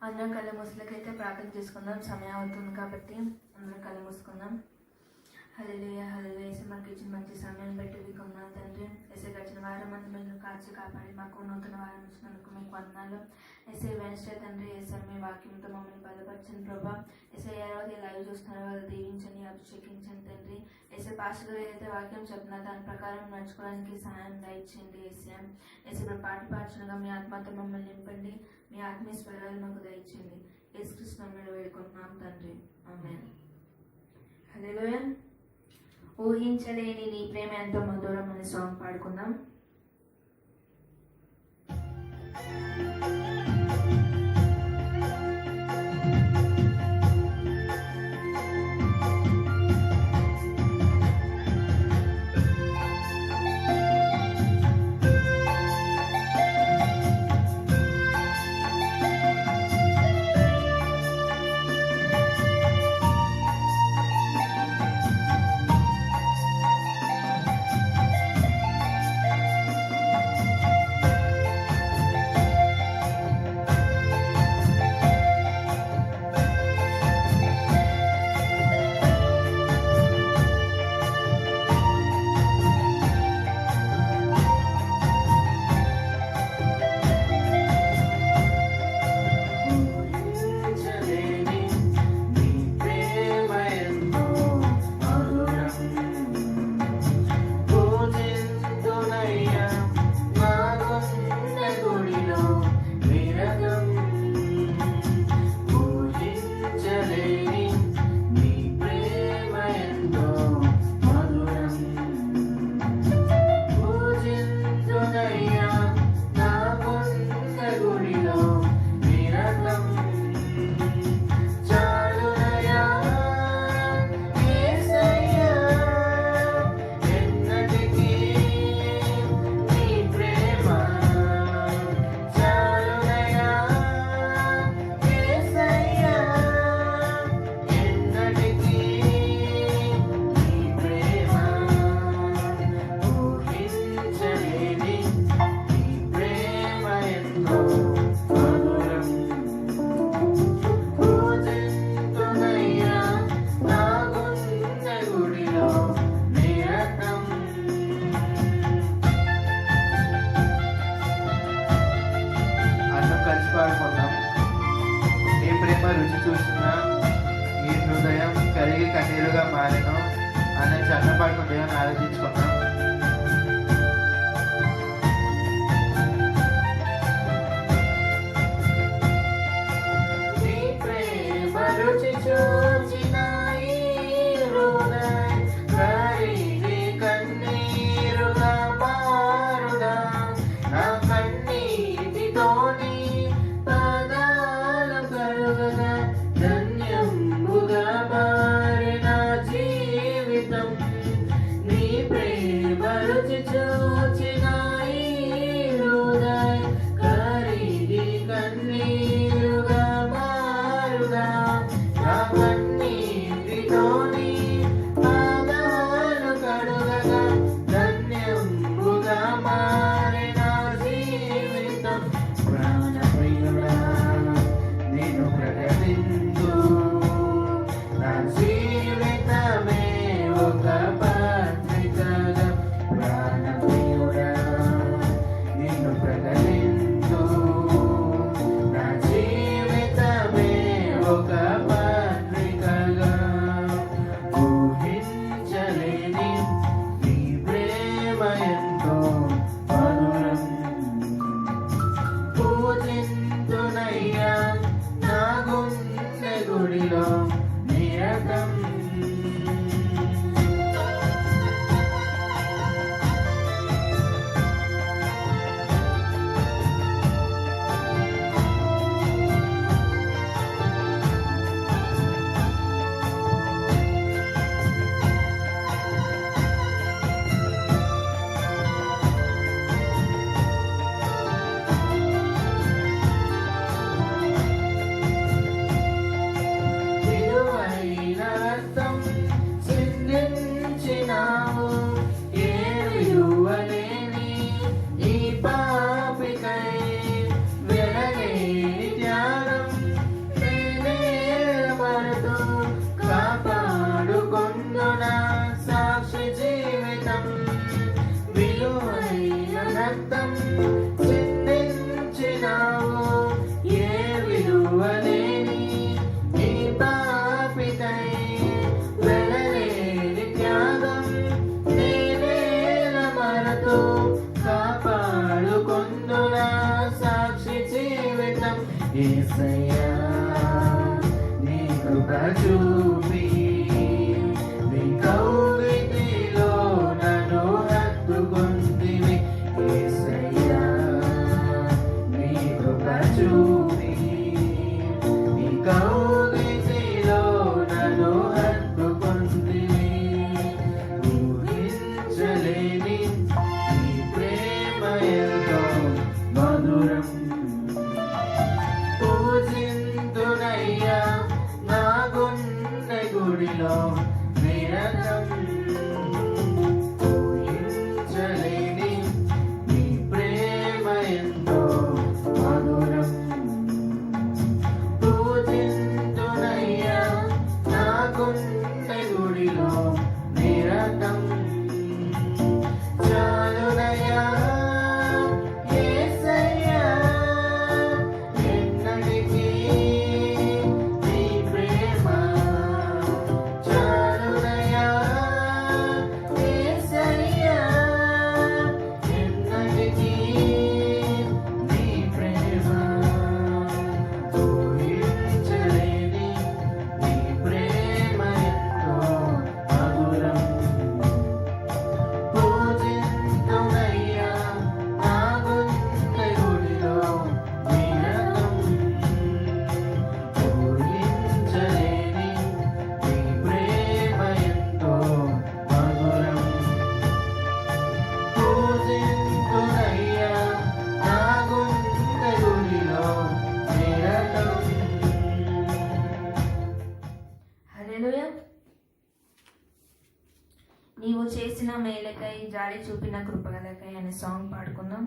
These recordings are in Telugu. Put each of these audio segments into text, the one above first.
అందరం కళ్ళు మూసులకైతే ప్రార్థన చేసుకుందాం. సమయం అవుతుంది కాబట్టి అందరం కళ్ళు మూసుకుందాం. హల్లెలూయా హల్లెలూయా. యేసు మనకి ఇచ్చిన మంచి సమయాన్ని బట్టి మీకు వందనాలు తండ్రి. యేసు గడిచిన వారం అంతా మీరు కాచి కాపాడి మాకు నూతన వారం ఇచ్చినందుకు మీకు వందనాలు. యేసు వెన్స్డే తండ్రి, యేసు మీ వాక్యంతో మమ్మల్ని బలపరచండి ప్రభా. యేసు ఎవరైతే లైవ్ చూస్తున్నారో వాళ్ళు దీవించండి, అభిషేకించండి తండ్రి. యేసు పాస్టర్ గారు ఏదైతే వాక్యం చెప్తున్నారో దాని ప్రకారం నడుచుకోవడానికి సహాయం దయచేయండి. యేసు పాట పాడుచునగా మీ ఆత్మతో మమ్మల్ని నింపండి, మీ ఆత్మీయ స్వరాలు మాకు దయచేయండి. యేసుక్రీస్తు నామములో వేడుకుంటున్నాం తండ్రి, ఆమేన్. హల్లెలూయా. ఊహించలేని నీ ప్రేమ ఎంతో మధురం అనే సాంగ్ పాడుకుందాం. రుచి చూసిన ఈ హృదయం కరిగి కన్నీరుగా మారెను అనే చన్నపాటు దేవుని ఆలోచించుకున్నాం. నీ ప్రేమ రుచి చూచిన ఈ హృదయం కరిగి కన్నీరుగా మారుదా నా కన్నీటితోని ధన్యంబుగా మారిన జీవితం నీ ప్రేమ రుచి చూచిన ఈ హృదయం కరిగి కన్నీరుగా మారుదా నా కన్నీటితోని పాదాలు కడుగగా ధన్యంబుగా మారిన జీవితం ప్రాణప్రియుడా నేను ప్రకటించు నా జీవితమే ఒక పత్రికగా ప్రాణప్రియుడా నేను ప్రకటించు నా జీవితమే ఒక పత్రికగా ఊహించలేని నీ ప్రేమ ఎంతో మధురం పూజింతునయ్యా నా గుండె గుడిలో నిరతం నీ యేసయ్యా నీ కృప చూపి నీ కౌగిలిలో నన్ను హత్తుకొంటివి యేసయ్యా నీ కృప చూపి నీ కౌగిలిలో నన్ను హత్తుకొంటివి ఊహించలేని నీ ప్రేమ ఎంతో మధురం పూజింతునయ్యా నా గుండె గుడిలో నిరతం ఊహించలేని నీ ప్రేమ ఎంతో మధురం పూజింతునయ్యా నా గుండె గుడిలో నిరతం చాలునయ్యా యేసయ్యా ఎన్నటికీ నీ ప్రేమ చాలునయ్యా యేసయ్యా ఎన్నటికీ నీ ప్రేమ ఊహించలేని నీ ప్రేమ ఎంతో మధురం పూజింతునయ్యా నా గుండె గుడిలో నిరతం ఊహించలేని నీ ప్రేమ ఎంతో మధురం పూజింతునయ్యా నా గుండె గుడిలో నిరతం హల్లెలూయా. నీవు చేసిన మేలకై జాలి చూపిన కృపగలకై అనే సాంగ్ పాడుకుందాం.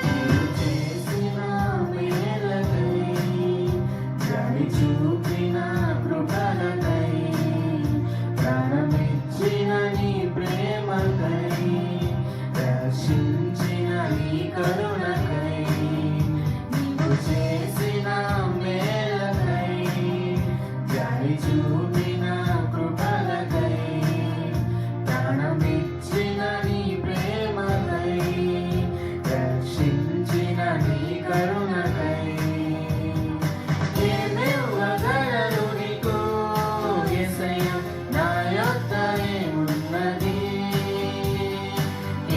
నీవు చేసిన మేలకై జాలి చూపిన కృపలకై ప్రాణమిచ్చిన నీ ప్రేమకై రక్షించిన నీ కరుణకై నీవు చేసిన మేలకై జాలి చూపిన కృపలకై ప్రాణమిచ్చిన నీ ప్రేమకై రక్షించిన నీ కరుణకై ఏమివ్వగలను నీకు యేసయ్యా నా యొద్ద ఏమున్నది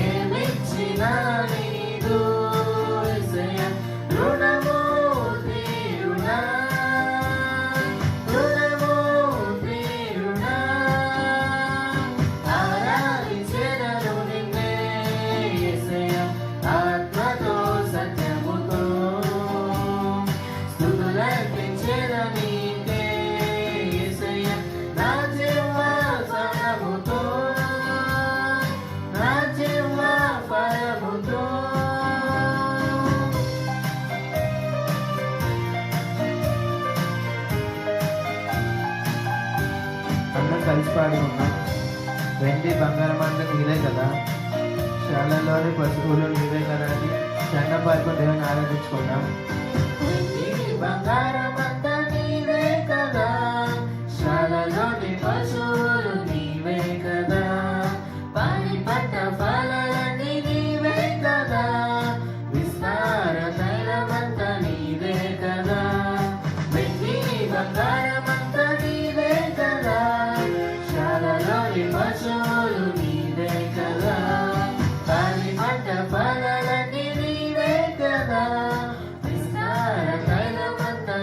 ఏమిచ్చినా నీదు యేసయ్యా రుణము తీరునా రుణము తీరునా ఆరాధించెదను నిన్నే యేసయ్యా ఆత్మతో సత్యముతో స్తుతులర్పించెద నీకే యేసయ్యా నా జీవ ఫలముతో నా జీవ ఫలముతో అందరం కలిసి పాడి ఉన్నాం. వెండి బంగారం అంతా నీవే కదా, శాలలోని పశువులు నీవే కదా అని చండ పాడుకుని దేవుని ఆరాధించుకుందాం. వెండి బంగారం అంతా నీవే కదా, శాలలోని పశువులు నీవే కదా, పాడి పట్ట ఫలాలన్నీ నీవే కదా, విస్తార తైలమంతా నీవే కదా, వెండి బంగారం అంతా నీవే కదా, శాలలోని పశువులు నీవే కదా, పాడి పట్ట ఫలాలన్నీ నీవే కదా, విస్తార తైలమంతా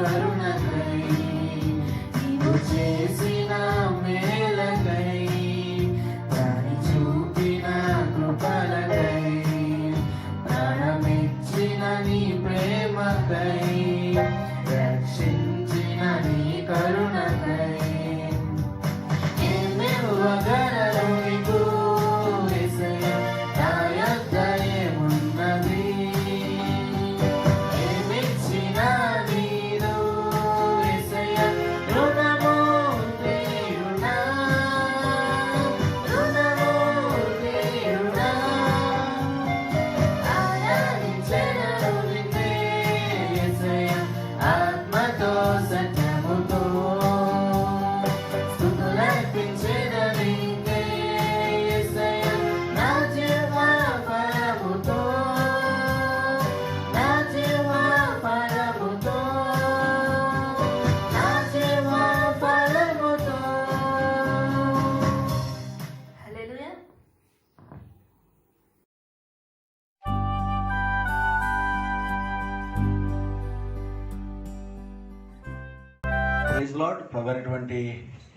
కరుణకై నీవు చేసిన మేలకై దాని చూపిన కృపలకై ప్రాణమిచ్చిన నీ ప్రేమకై రక్షించిన నీ కరుణకై ఏమివ్వగలను నీకు యేసయ్యా నా యొద్ద ఏమున్నది ఏమిచ్చినా నీరు యేసయ్యా రుణము తీరునా ఆరాధించెదను నిన్నే యేసయ్యా ఆత్మతో సత్యముతో స్తుతులర్పించెదను నీకే యేసయ్యా నా జీవా ఫలముతో నా జీవా ఫలముతో నా జీవా ఫలముతో. హల్లెలూయా. Praise lord. ప్రభువైనటువంటి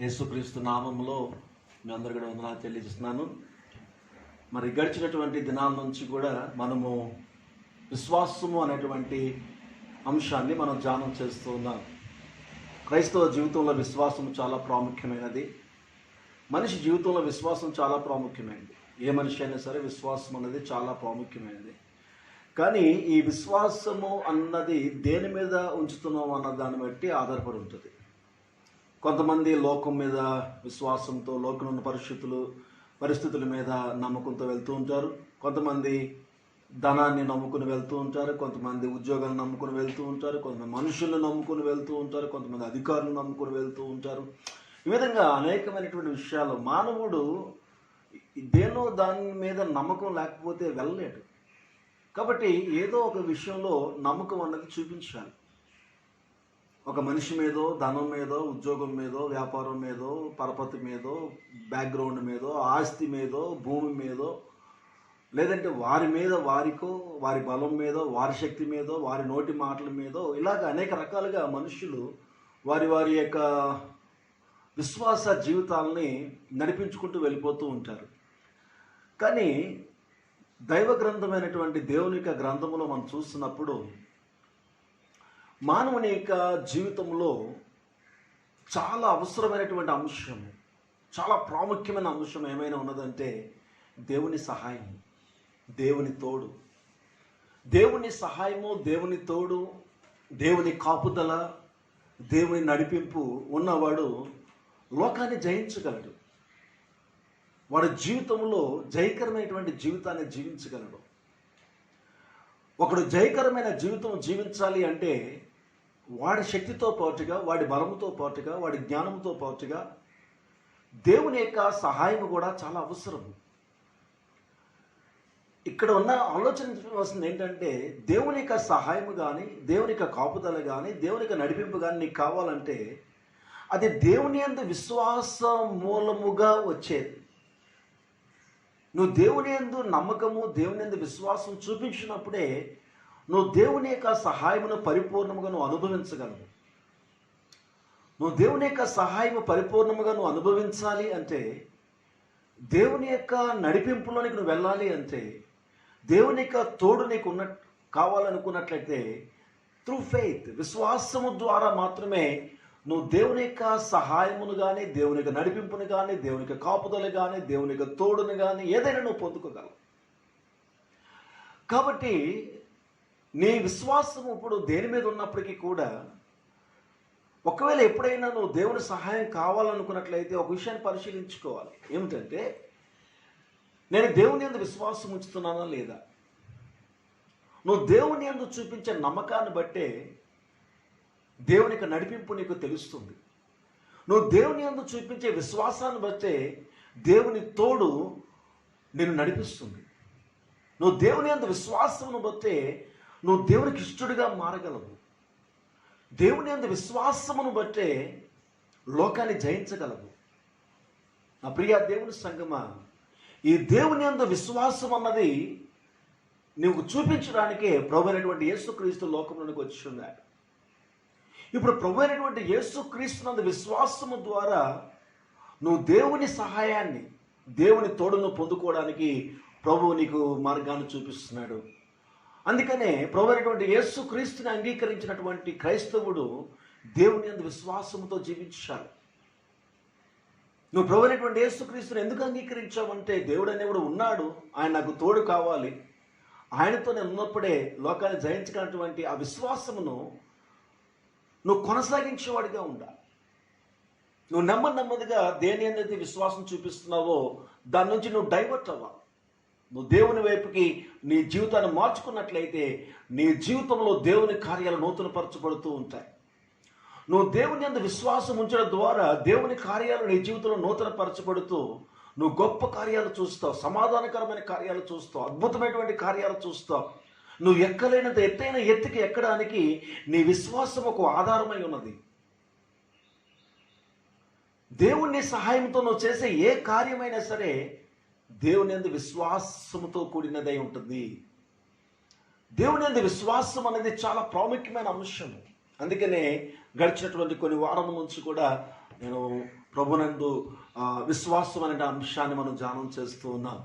యేసుక్రీస్తు నామములో మీ అందరికీ కూడా వందనాలు తెలియజేస్తున్నాను. మరి గడిచినటువంటి దినాల నుంచి కూడా మనము విశ్వాసము అనేటువంటి అంశాన్ని మనం ధ్యానం చేస్తూ ఉన్నాం. క్రైస్తవ జీవితంలో విశ్వాసం చాలా ప్రాముఖ్యమైనది. మనిషి జీవితంలో విశ్వాసం చాలా ప్రాముఖ్యమైనది. ఏ మనిషి అయినా సరే విశ్వాసం అనేది చాలా ప్రాముఖ్యమైనది. కానీ ఈ విశ్వాసము అన్నది దేని మీద ఉంచుతున్నాం అన్న దాన్ని బట్టి ఆధారపడి ఉంటుంది. కొంతమంది లోకం మీద విశ్వాసంతో లోకంలో ఉన్న పరిస్థితుల మీద నమ్మకంతో వెళ్తూ ఉంటారు. కొంతమంది ధనాన్ని నమ్ముకుని వెళ్తూ ఉంటారు. కొంతమంది ఉద్యోగాలను నమ్ముకుని వెళ్తూ ఉంటారు. కొంతమంది మనుషులను నమ్ముకుని వెళ్తూ ఉంటారు. కొంతమంది అధికారులను నమ్ముకుని వెళ్తూ ఉంటారు. ఈ విధంగా అనేకమైనటువంటి విషయాలు మానవుడు దేనో దాని మీద నమ్మకం లేకపోతే వెళ్ళలేడు. కాబట్టి ఏదో ఒక విషయంలో నమ్మకం అన్నది చూపించాలి. ఒక మనిషి మీదో, ధనం మీదో, ఉద్యోగం మీదో, వ్యాపారం మీదో, పరపతి మీదో, బ్యాక్గ్రౌండ్ మీదో, ఆస్తి మీదో, భూమి మీదో, లేదంటే వారి మీద వారికో, వారి బలం మీదో, వారి శక్తి మీదో, వారి నోటి మాటల మీదో, ఇలాగ అనేక రకాలుగా మనుషులు వారి వారి యొక్క విశ్వాస జీవితాలని నడిపించుకుంటూ వెళ్ళిపోతూ ఉంటారు. కానీ దైవ గ్రంథమైనటువంటి దేవుని యొక్క గ్రంథములో మనం చూస్తున్నప్పుడు మానవుని యొక్క జీవితంలో చాలా అవసరమైనటువంటి అంశం, చాలా ప్రాముఖ్యమైన అంశం ఏమైనా ఉన్నదంటే దేవుని సహాయం, దేవుని తోడు. దేవుని సహాయము, దేవుని తోడు, దేవుని కాపుదల, దేవుని నడిపింపు ఉన్నవాడు లోకాన్ని జయించగలడు. వాడి జీవితంలో జయకరమైనటువంటి జీవితాన్ని జీవించగలడు. ఒకడు జయకరమైన జీవితం జీవించాలి అంటే వాడి శక్తితో పాటుగా, వాడి బలముతో పాటుగా, వాడి జ్ఞానంతో పాటుగా దేవుని యొక్క సహాయం కూడా చాలా అవసరం. ఇక్కడ ఉన్న ఆలోచించవలసింది ఏంటంటే దేవుని యొక్క సహాయం కానీ, దేవుని యొక్క కాపుదల కానీ, దేవుని యొక్క నడిపింపు కానీ నీకు కావాలంటే అది దేవుని యందు విశ్వాస మూలముగా వచ్చేది. నువ్వు దేవుని యందు నమ్మకము, దేవుని యందు విశ్వాసం చూపించినప్పుడే నువ్వు దేవుని యొక్క సహాయమును పరిపూర్ణముగా నువ్వు అనుభవించగలవు. నువ్వు దేవుని యొక్క సహాయము పరిపూర్ణముగా నువ్వు అనుభవించాలి అంటే, దేవుని యొక్క నడిపింపులోనికి నువ్వు వెళ్ళాలి అంటే, దేవుని యొక్క తోడు నీకు కావాలనుకున్నట్లయితే త్రూ ఫెయిత్, విశ్వాసము ద్వారా మాత్రమే నువ్వు దేవుని యొక్క సహాయమును కానీ, దేవుని యొక్క నడిపింపును కానీ, దేవుని యొక్క కాపుదలు కానీ, దేవుని యొక్క తోడును కానీ ఏదైనా నువ్వు పొందుకోగలవు. కాబట్టి నీ విశ్వాసం ఇప్పుడు దేని మీద ఉన్నప్పటికీ కూడా, ఒకవేళ ఎప్పుడైనా నువ్వు దేవుని సహాయం కావాలనుకున్నట్లయితే ఒక విషయాన్ని పరిశీలించుకోవాలి. ఏమిటంటే, నేను దేవుని యందు విశ్వాసం ఉంచుతున్నానా లేదా? నువ్వు దేవుని యందు చూపించే నమ్మకాన్ని బట్టే దేవుని యొక్క నడిపింపు నీకు తెలుస్తుంది. నువ్వు దేవుని యందు చూపించే విశ్వాసాన్ని బట్టే దేవుని తోడు నిన్ను నడిపిస్తుంది. నువ్వు దేవుని యందు విశ్వాసమును బట్టే నువ్వు దేవునికి ఇష్టడుగా మారగలవు. దేవుని యందు విశ్వాసమును బట్టే లోకాన్ని జయించగలవు. నా ప్రియ దేవుని సంగమా, ఈ దేవుని యందు విశ్వాసం అన్నది నువ్వు చూపించడానికే ప్రభువైనటువంటి యేసుక్రీస్తు లోకంలోనికి వచ్చి ఉన్నాడు. ఇప్పుడు ప్రభు అయినటువంటి యేసు క్రీస్తునందు విశ్వాసము ద్వారా నువ్వు దేవుని సహాయాన్ని, దేవుని తోడును పొందుకోవడానికి ప్రభువు నీకు మార్గాన్ని చూపిస్తున్నాడు. అందుకనే ప్రభు అయినటువంటి యేసు క్రీస్తుని అంగీకరించినటువంటి క్రైస్తవుడు దేవుని యందు విశ్వాసముతో జీవించాలి. నువ్వు ప్రభు అయినటువంటి యేసు క్రీస్తుని ఎందుకు అంగీకరించావంటే దేవుడు అనేవాడు ఉన్నాడు, ఆయన నాకు తోడు కావాలి, ఆయనతో నేను ఉన్నప్పుడే లోకాన్ని జయించగలిగినటువంటి ఆ విశ్వాసమును నువ్వు కొనసాగించేవాడిగా ఉండాలి. నువ్వు నెమ్మదిగా దేని ఏదైతే విశ్వాసం చూపిస్తున్నావో దాని నుంచి నువ్వు డైవర్ట్ అవ్వాలి. నువ్వు దేవుని వైపుకి నీ జీవితాన్ని మార్చుకున్నట్లయితే నీ జీవితంలో దేవుని కార్యాలు నూతనపరచబడుతూ ఉంటాయి. నువ్వు దేవుని యందు విశ్వాసం ఉంచడం ద్వారా దేవుని కార్యాలు నీ జీవితంలో నూతనపరచబడుతూ నువ్వు గొప్ప కార్యాలు చూస్తావు, సమాధానకరమైన కార్యాలు చూస్తావు, అద్భుతమైనటువంటి కార్యాలు చూస్తావు. నువ్వు ఎక్కలేనంత ఎత్తైన ఎత్తుకి ఎక్కడానికి నీ విశ్వాసం ఒక ఆధారమై ఉన్నది. దేవుని సహాయంతో నువ్వు చేసే ఏ కార్యమైనా సరే దేవుని యందు విశ్వాసముతో కూడినదై ఉంటుంది. దేవుని యందు విశ్వాసం అనేది చాలా ప్రాముఖ్యమైన అంశం. అందుకనే గడిచినటువంటి కొన్ని వారం నుంచి కూడా నేను ప్రభునందు విశ్వాసం అనే అంశాన్ని మనం ధ్యానం చేస్తూ ఉన్నాం.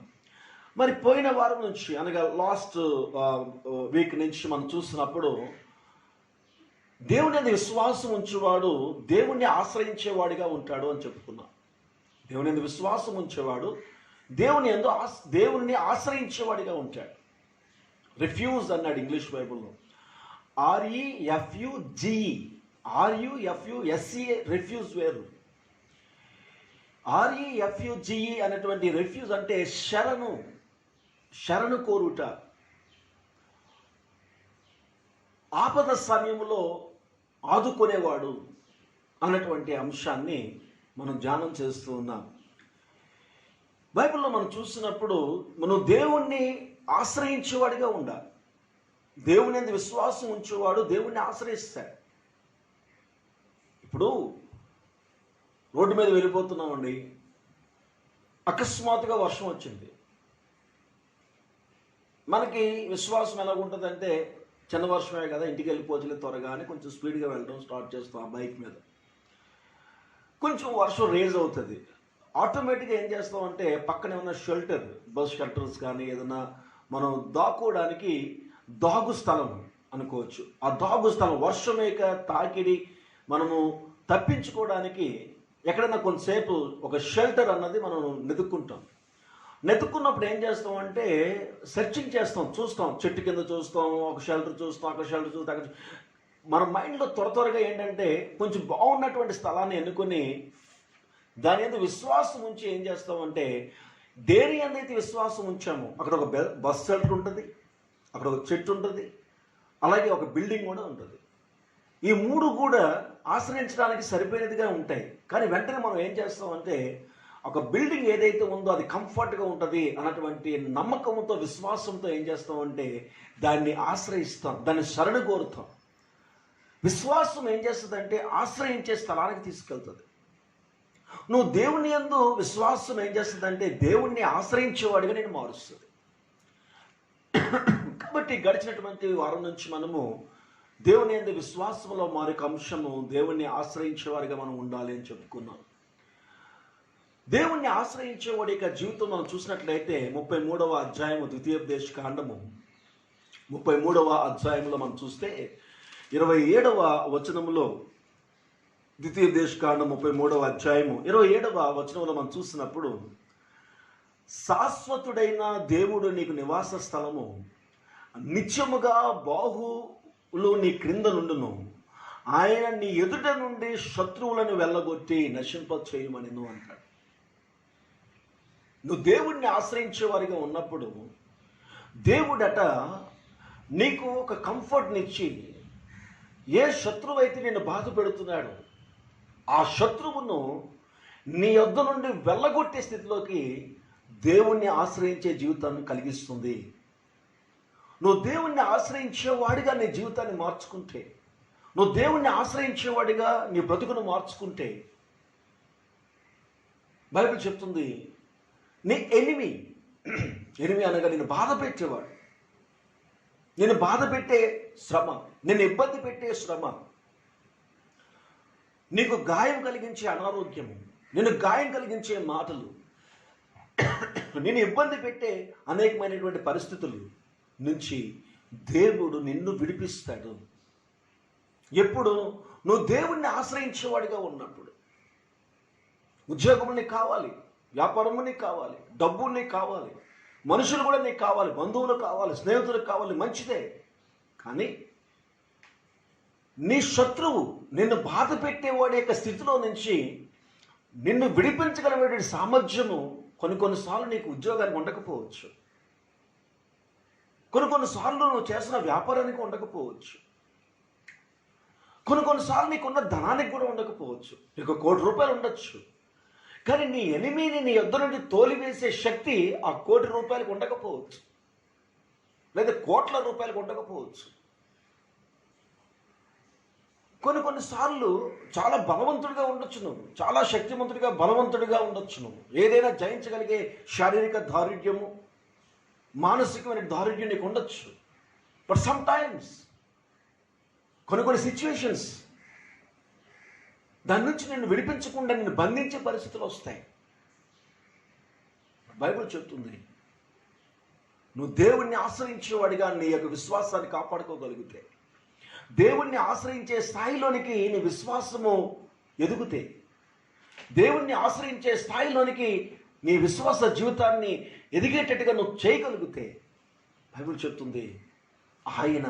మరి పోయిన వారం నుంచి అనగా లాస్ట్ వీక్ నుంచి మనం చూసినప్పుడు దేవుని యందు విశ్వాసం ఉంచేవాడు దేవుణ్ణి ఆశ్రయించేవాడిగా ఉంటాడు అని చెప్పుకున్నాం. దేవుని యందు విశ్వాసం ఉంచేవాడు దేవుణ్ణి ఆశ్రయించేవాడిగా ఉంటాడు. రిఫ్యూజ్ అన్నాడు ఇంగ్లీష్ బైబుల్లో. REFUGE రిఫ్యూజ్ వేరు. REFUGE అనేటువంటి రిఫ్యూజ్ అంటే శరణు కోరుట. ఆపద సమయంలో ఆదుకునేవాడు అన్నటువంటి అంశాన్ని మనం ధ్యానం చేస్తూ ఉన్నాం. బైబిల్లో మనం చూసినప్పుడు మనం దేవుణ్ణి ఆశ్రయించేవాడిగా ఉండాలి. దేవుని యందు విశ్వాసం ఉంచేవాడు దేవుణ్ణి ఆశ్రయిస్తాడు. ఇప్పుడు రోడ్డు మీద వెళ్ళిపోతున్నామండి, అకస్మాత్తుగా వర్షం వచ్చింది. మనకి విశ్వాసం ఎలాగుంటుందంటే చిన్న వర్షమే కదా, ఇంటికి వెళ్ళిపోవచ్చులే త్వరగా అని కొంచెం స్పీడ్గా వెళ్ళడం స్టార్ట్ చేస్తాం ఆ బైక్ మీద. కొంచెం వర్షం రేజ్ అవుతుంది, ఆటోమేటిక్గా ఏం చేస్తామంటే పక్కనే ఉన్న షెల్టర్, బస్ షెల్టర్స్ కానీ ఏదైనా మనం దాక్కోవడానికి దాగు స్థలం అనుకోవచ్చు. ఆ దాగు స్థలం వర్షమేక తాకిడి మనము తప్పించుకోవడానికి ఎక్కడైనా కొంతసేపు ఒక షెల్టర్ అన్నది మనం నెతుక్కున్నప్పుడు ఏం చేస్తామంటే సెర్చింగ్ చేస్తాం, చూస్తాం, చెట్టు కింద చూస్తాం, ఒక షెల్టర్ చూస్తాం, అక్కడ షెల్టర్ చూస్తాం, అక్కడ మన మైండ్లో త్వరగా ఏంటంటే కొంచెం బాగున్నటువంటి స్థలాన్ని ఎన్నుకొని దాని మీద విశ్వాసం ఉంచి ఏం చేస్తామంటే దేని అందైతే విశ్వాసం ఉంచామో అక్కడ ఒక బస్ షెల్టర్ ఉంటుంది, అక్కడ ఒక చెట్టు ఉంటుంది, అలాగే ఒక బిల్డింగ్ కూడా ఉంటుంది. ఈ మూడు కూడా ఆశ్రయించడానికి సరిపోయినదిగా ఉంటాయి. కానీ వెంటనే మనం ఏం చేస్తామంటే ఒక బిల్డింగ్ ఏదైతే ఉందో అది కంఫర్ట్గా ఉంటుంది అన్నటువంటి నమ్మకంతో విశ్వాసంతో ఏం చేస్తామంటే దాన్ని ఆశ్రయిస్తాం, దాన్ని శరణు కోరుతాం. విశ్వాసం ఏం చేస్తుందంటే ఆశ్రయించే స్థలానికి తీసుకెళ్తుంది. నువ్వు దేవుని యందు విశ్వాసం ఏం చేస్తుందంటే దేవుణ్ణి ఆశ్రయించేవాడిగా నేను మారుస్తుంది. కాబట్టి గడిచినటువంటి వారం నుంచి మనము దేవుని యందు విశ్వాసంలో మరొక అంశము దేవుణ్ణి ఆశ్రయించేవారిగా మనం ఉండాలి అని చెప్పుకున్నాం. దేవుణ్ణి ఆశ్రయించేవాడి యొక్క జీవితం మనం చూసినట్లయితే 33వ అధ్యాయము ద్వితీయోపదేశ కాండము 33వ అధ్యాయంలో మనం చూస్తే 27వ వచనంలో, ద్వితీయోపదేశ కాండం 33వ అధ్యాయము 27వ వచనంలో మనం చూసినప్పుడు శాశ్వతుడైన దేవుడు నీకు నివాస స్థలము, నిత్యముగా బాహువులు నీ క్రింద నుండును, ఆయన నీ ఎదుట నుండి శత్రువులను వెళ్ళగొట్టి నశింపచేయమనిను అంటాడు. నువ్వు దేవుణ్ణి ఆశ్రయించేవారిగా ఉన్నప్పుడు దేవుడట నీకు ఒక కంఫర్ట్నిచ్చి ఏ శత్రువు అయితే నిన్ను బాధ పెడుతున్నాడు ఆ శత్రువును నీ యొద్ద నుండి వెళ్ళగొట్టే స్థితిలోకి దేవుణ్ణి ఆశ్రయించే జీవితాన్ని కలిగిస్తుంది. నువ్వు దేవుణ్ణి ఆశ్రయించేవాడిగా నీ జీవితాన్ని మార్చుకుంటే, నువ్వు దేవుణ్ణి ఆశ్రయించేవాడిగా నీ బ్రతుకును మార్చుకుంటే, బైబిల్ చెప్తుంది నీ ఎనిమి అనగా నేను బాధ పెట్టేవాడు, నేను బాధ పెట్టే శ్రమ, నేను ఇబ్బంది పెట్టే శ్రమ, నీకు గాయం కలిగించే అనారోగ్యము, నేను గాయం కలిగించే మాటలు, నేను ఇబ్బంది పెట్టే అనేకమైనటువంటి పరిస్థితులు నుంచి దేవుడు నిన్ను విడిపిస్తాడు. ఎప్పుడు నువ్వు దేవుణ్ణి ఆశ్రయించేవాడిగా ఉన్నప్పుడు. ఉద్యోగం నీకు కావాలి, వ్యాపారము నీకు కావాలి, డబ్బు నీకు కావాలి, మనుషులు కూడా నీకు కావాలి, బంధువులు కావాలి, స్నేహితులకు కావాలి, మంచిదే. కానీ నీ శత్రువు నిన్ను బాధ పెట్టేవాడి యొక్క స్థితిలో నుంచి నిన్ను విడిపించగలిగే సామర్థ్యము కొన్నిసార్లు నీకు ఉద్యోగానికి ఉండకపోవచ్చు, కొన్నిసార్లు నువ్వు చేసిన వ్యాపారానికి ఉండకపోవచ్చు, కొన్నిసార్లు నీకున్న ధనానికి కూడా ఉండకపోవచ్చు. నీకు 1 కోటి రూపాయలు ఉండొచ్చు, కానీ నీ ఎనిమిని నీ యొద్ద నుండి తోలివేసే శక్తి ఆ 1 కోటి రూపాయలకు ఉండకపోవచ్చు, లేదా కోట్ల రూపాయలకు ఉండకపోవచ్చు. కొన్నిసార్లు చాలా బలవంతుడిగా ఉండొచ్చు నువ్వు, చాలా శక్తివంతుడిగా బలవంతుడిగా ఉండొచ్చు నువ్వు, ఏదైనా జయించగలిగే శారీరక దారుఢ్యము, మానసికమైన దారుఢ్యం నీకు ఉండొచ్చు. బట్ సమ్ టైమ్స్ కొన్ని సిచ్యువేషన్స్ దాని నుంచి నిన్ను విడిపించకుండా నిన్ను బంధించే పరిస్థితులు వస్తాయి. బైబిల్ చెప్తుంది, నువ్వు దేవుణ్ణి ఆశ్రయించేవాడిగా నీ యొక్క విశ్వాసాన్ని కాపాడుకోగలిగితే, దేవుణ్ణి ఆశ్రయించే స్థాయిలోనికి నీ విశ్వాసము ఎదుగుతే, దేవుణ్ణి ఆశ్రయించే స్థాయిలోనికి నీ విశ్వాస జీవితాన్ని ఎదిగేటట్టుగా నువ్వు చేయగలిగితే, బైబిల్ చెప్తుంది, ఆయన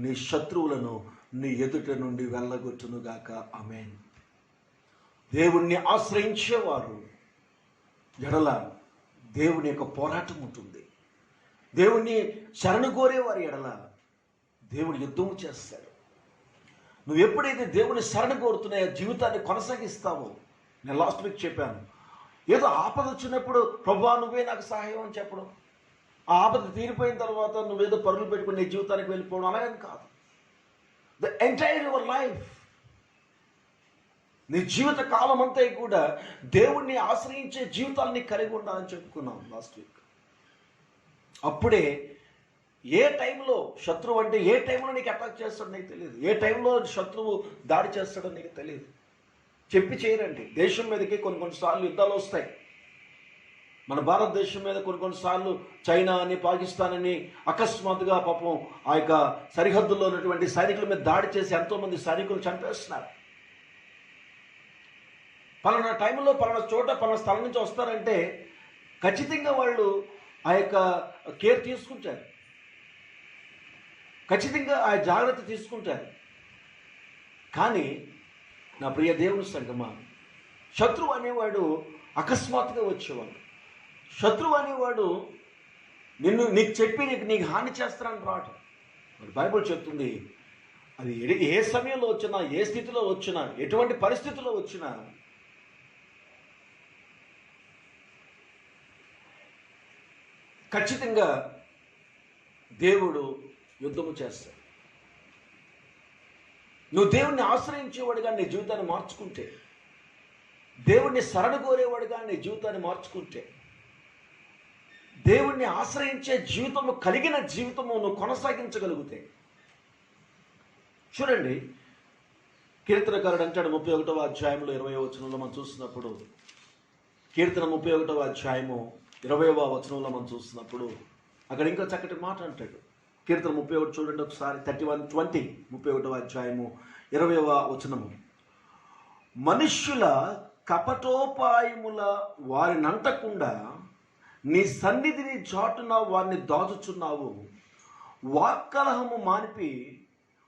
నీ శత్రువులను నీ ఎదుట నుండి వెళ్ళగొట్టునుగాక. ఆమేన్. దేవుణ్ణి ఆశ్రయించేవారు ఎడల దేవుని యొక్క పోరాటం ఉంటుంది. దేవుణ్ణి శరణు కోరేవారి ఎడల దేవుడు యుద్ధము చేస్తాడు. నువ్వు ఎప్పుడైతే దేవుని శరణు కోరుతున్నాయో జీవితాన్ని కొనసాగిస్తావో, నేను లాస్ట్ వీక్ చెప్పాను, ఏదో ఆపద వచ్చినప్పుడు ప్రభువా నువ్వే నాకు సహాయం అని చెప్పడం, ఆ ఆపద తీరిపోయిన తర్వాత నువ్వేదో పరుగులు పెట్టుకుని నీ జీవితానికి వెళ్ళిపోవడం, అలాగని కాదు. ద ఎంటైర్ యువర్ లైఫ్, నీ జీవిత కాలం అంతా కూడా దేవుణ్ణి ఆశ్రయించే జీవితాన్ని కలిగి ఉండాలని చెప్పుకున్నాం లాస్ట్ వీక్. అప్పుడే ఏ టైంలో శత్రువు అంటే ఏ టైంలో నీకు అటాక్ చేస్తాడో నీకు తెలియదు, ఏ టైంలో శత్రువు దాడి చేస్తాడో నీకు తెలియదు. చెప్పి చేయరండి. దేశం మీదకి కొన్నిసార్లు యుద్ధాలు వస్తాయి. మన భారతదేశం మీద కొన్నిసార్లు చైనా అని, పాకిస్తాన్ అని అకస్మాత్తుగా పాపం ఆ యొక్క సరిహద్దుల్లో ఉన్నటువంటి సైనికుల మీద దాడి చేసి ఎంతోమంది సైనికులు చంపేస్తున్నారు. పలానా టైంలో పలానా చోట పలానా స్థలం నుంచి వస్తారంటే ఖచ్చితంగా వాళ్ళు ఆ యొక్క కేర్ తీసుకుంటారు, ఖచ్చితంగా ఆ జాగ్రత్త తీసుకుంటారు. కానీ నా ప్రియ దేవుని సంగమా, శత్రువు అనేవాడు అకస్మాత్తుగా వచ్చేవాడు. శత్రువు అనేవాడు నీకు చెప్పి నీకు హాని చేస్తానని రావటం. బైబిల్ చెప్తుంది, అది ఏ సమయంలో వచ్చినా, ఏ స్థితిలో వచ్చినా, ఎటువంటి పరిస్థితుల్లో వచ్చినా ఖచ్చితంగా దేవుడు యుద్ధము చేస్తాడు. నువ్వు దేవుణ్ణి ఆశ్రయించేవాడిగా నీ జీవితాన్ని మార్చుకుంటే, దేవుణ్ణి శరణు కోరేవాడిగా నీ జీవితాన్ని మార్చుకుంటే, దేవుణ్ణి ఆశ్రయించే జీవితము కలిగిన జీవితము నువ్వు కొనసాగించగలిగితే, చూడండి కీర్తనకారుడు అంటాడు 31వ అధ్యాయంలో 20వ వచనంలో మనం చూస్తున్నప్పుడు, కీర్తన 31వ అధ్యాయము 20వ వచనంలో మనం చూస్తున్నప్పుడు అక్కడ ఇంకా చక్కటి మాట అంటాడు. కీర్తన 31 చూడండి ఒకసారి, 31:20, 31వ అధ్యాయము 20వ వచనము. మనుష్యుల కపటోపాయముల వారినంటకుండా నీ సన్నిధిని చాటున వారిని దాచుచున్నావు, వాక్కలహము మానిపి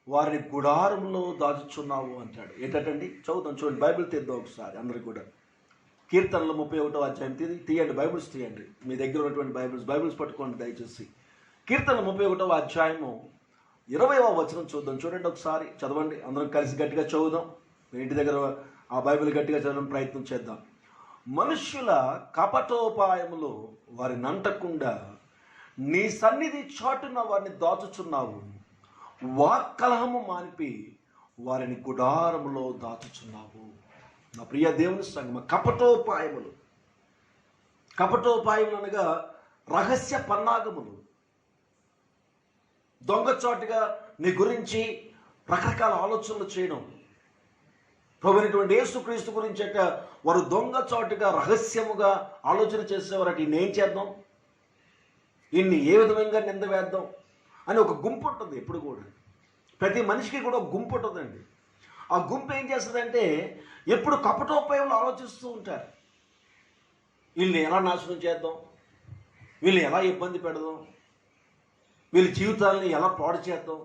వారిని గుడారంలో దాచుచున్నావు అంటాడు. ఏంటండి చదువుతాం చూడండి, బైబిల్ తీద్దాం ఒకసారి అందరికి కూడా. కీర్తనలు 31వ అధ్యాయం తీయండి, బైబిల్స్ తీయండి, మీ దగ్గర ఉన్నటువంటి బైబిల్స్ పట్టుకోండి దయచేసి. కీర్తన 31వ అధ్యాయము 20వ వచనం చూద్దాం. చూడండి ఒకసారి, చదవండి, అందరం కలిసి గట్టిగా చదువుదాం. మీ ఇంటి దగ్గర ఆ బైబిల్ గట్టిగా చదవడం ప్రయత్నం చేద్దాం. మనుష్యుల కపటోపాయములు వారిని అంటకుండా నీ సన్నిధి చాటున వారిని దాచుచున్నావు, వాక్కలహము మానిపి వారిని గుడారములో దాచుచున్నావు. నా ప్రియ దేవుని సంగమ, కపటోపాయములు అనగా రహస్య పన్నాగములు, దొంగచాటుగా నీ గురించి రకరకాల ఆలోచనలు చేయడం, ప్రభువైనటువంటి యేసుక్రీస్తు గురించి అట వారు దొంగచాటుగా రహస్యముగా ఆలోచన చేసేవారట, ఈయన ఏం చేద్దాం, ఈయన్ని ఏ విధంగా నింద వేద్దాం అని ఒక గుంపు ఉంటుంది. ఎప్పుడు కూడా ప్రతి మనిషికి కూడా ఒక గుంపు ఉంటుందండి. ఆ గుంపు ఏం చేస్తుందంటే ఎప్పుడు కపటోపాయంలో ఆలోచిస్తూ ఉంటారు. వీళ్ళని ఎలా నాశనం చేద్దాం, వీళ్ళని ఎలా ఇబ్బంది పెడదాం, వీళ్ళ జీవితాలని ఎలా పాడు చేద్దాం,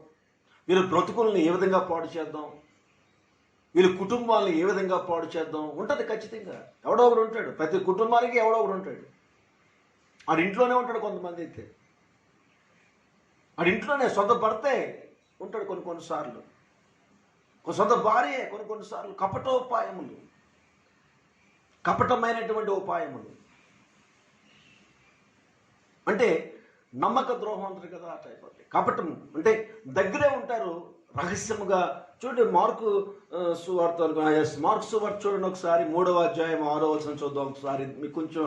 వీళ్ళ బ్రతుకుల్ని ఏ విధంగా పాడు చేద్దాం, వీళ్ళ కుటుంబాలను ఏ విధంగా పాడు చేద్దాం ఉంటుంది. ఖచ్చితంగా ఎవడో ఒకడు ఉంటాడు. ప్రతి కుటుంబానికి ఎవడో ఒకడు ఉంటాడు. ఆడింట్లోనే ఉంటాడు. కొంతమంది అయితే ఆడింట్లోనే సొంత భర్తే ఉంటాడు కొన్నిసార్లు, సొంత భార్యే కొన్నిసార్లు. కపటోపాయములు, కపటమైనటువంటి ఉపాయములు అంటే నమ్మక ద్రోహం అంటారు కదా, ఆ టైప్. కపటం అంటే దగ్గరే ఉంటారు రహస్యముగా. చూడండి మార్కు సువార్త చూడండి ఒకసారి, 3వ అధ్యాయం 6వ వచనం చూద్దాం ఒకసారి, మీకు కొంచెం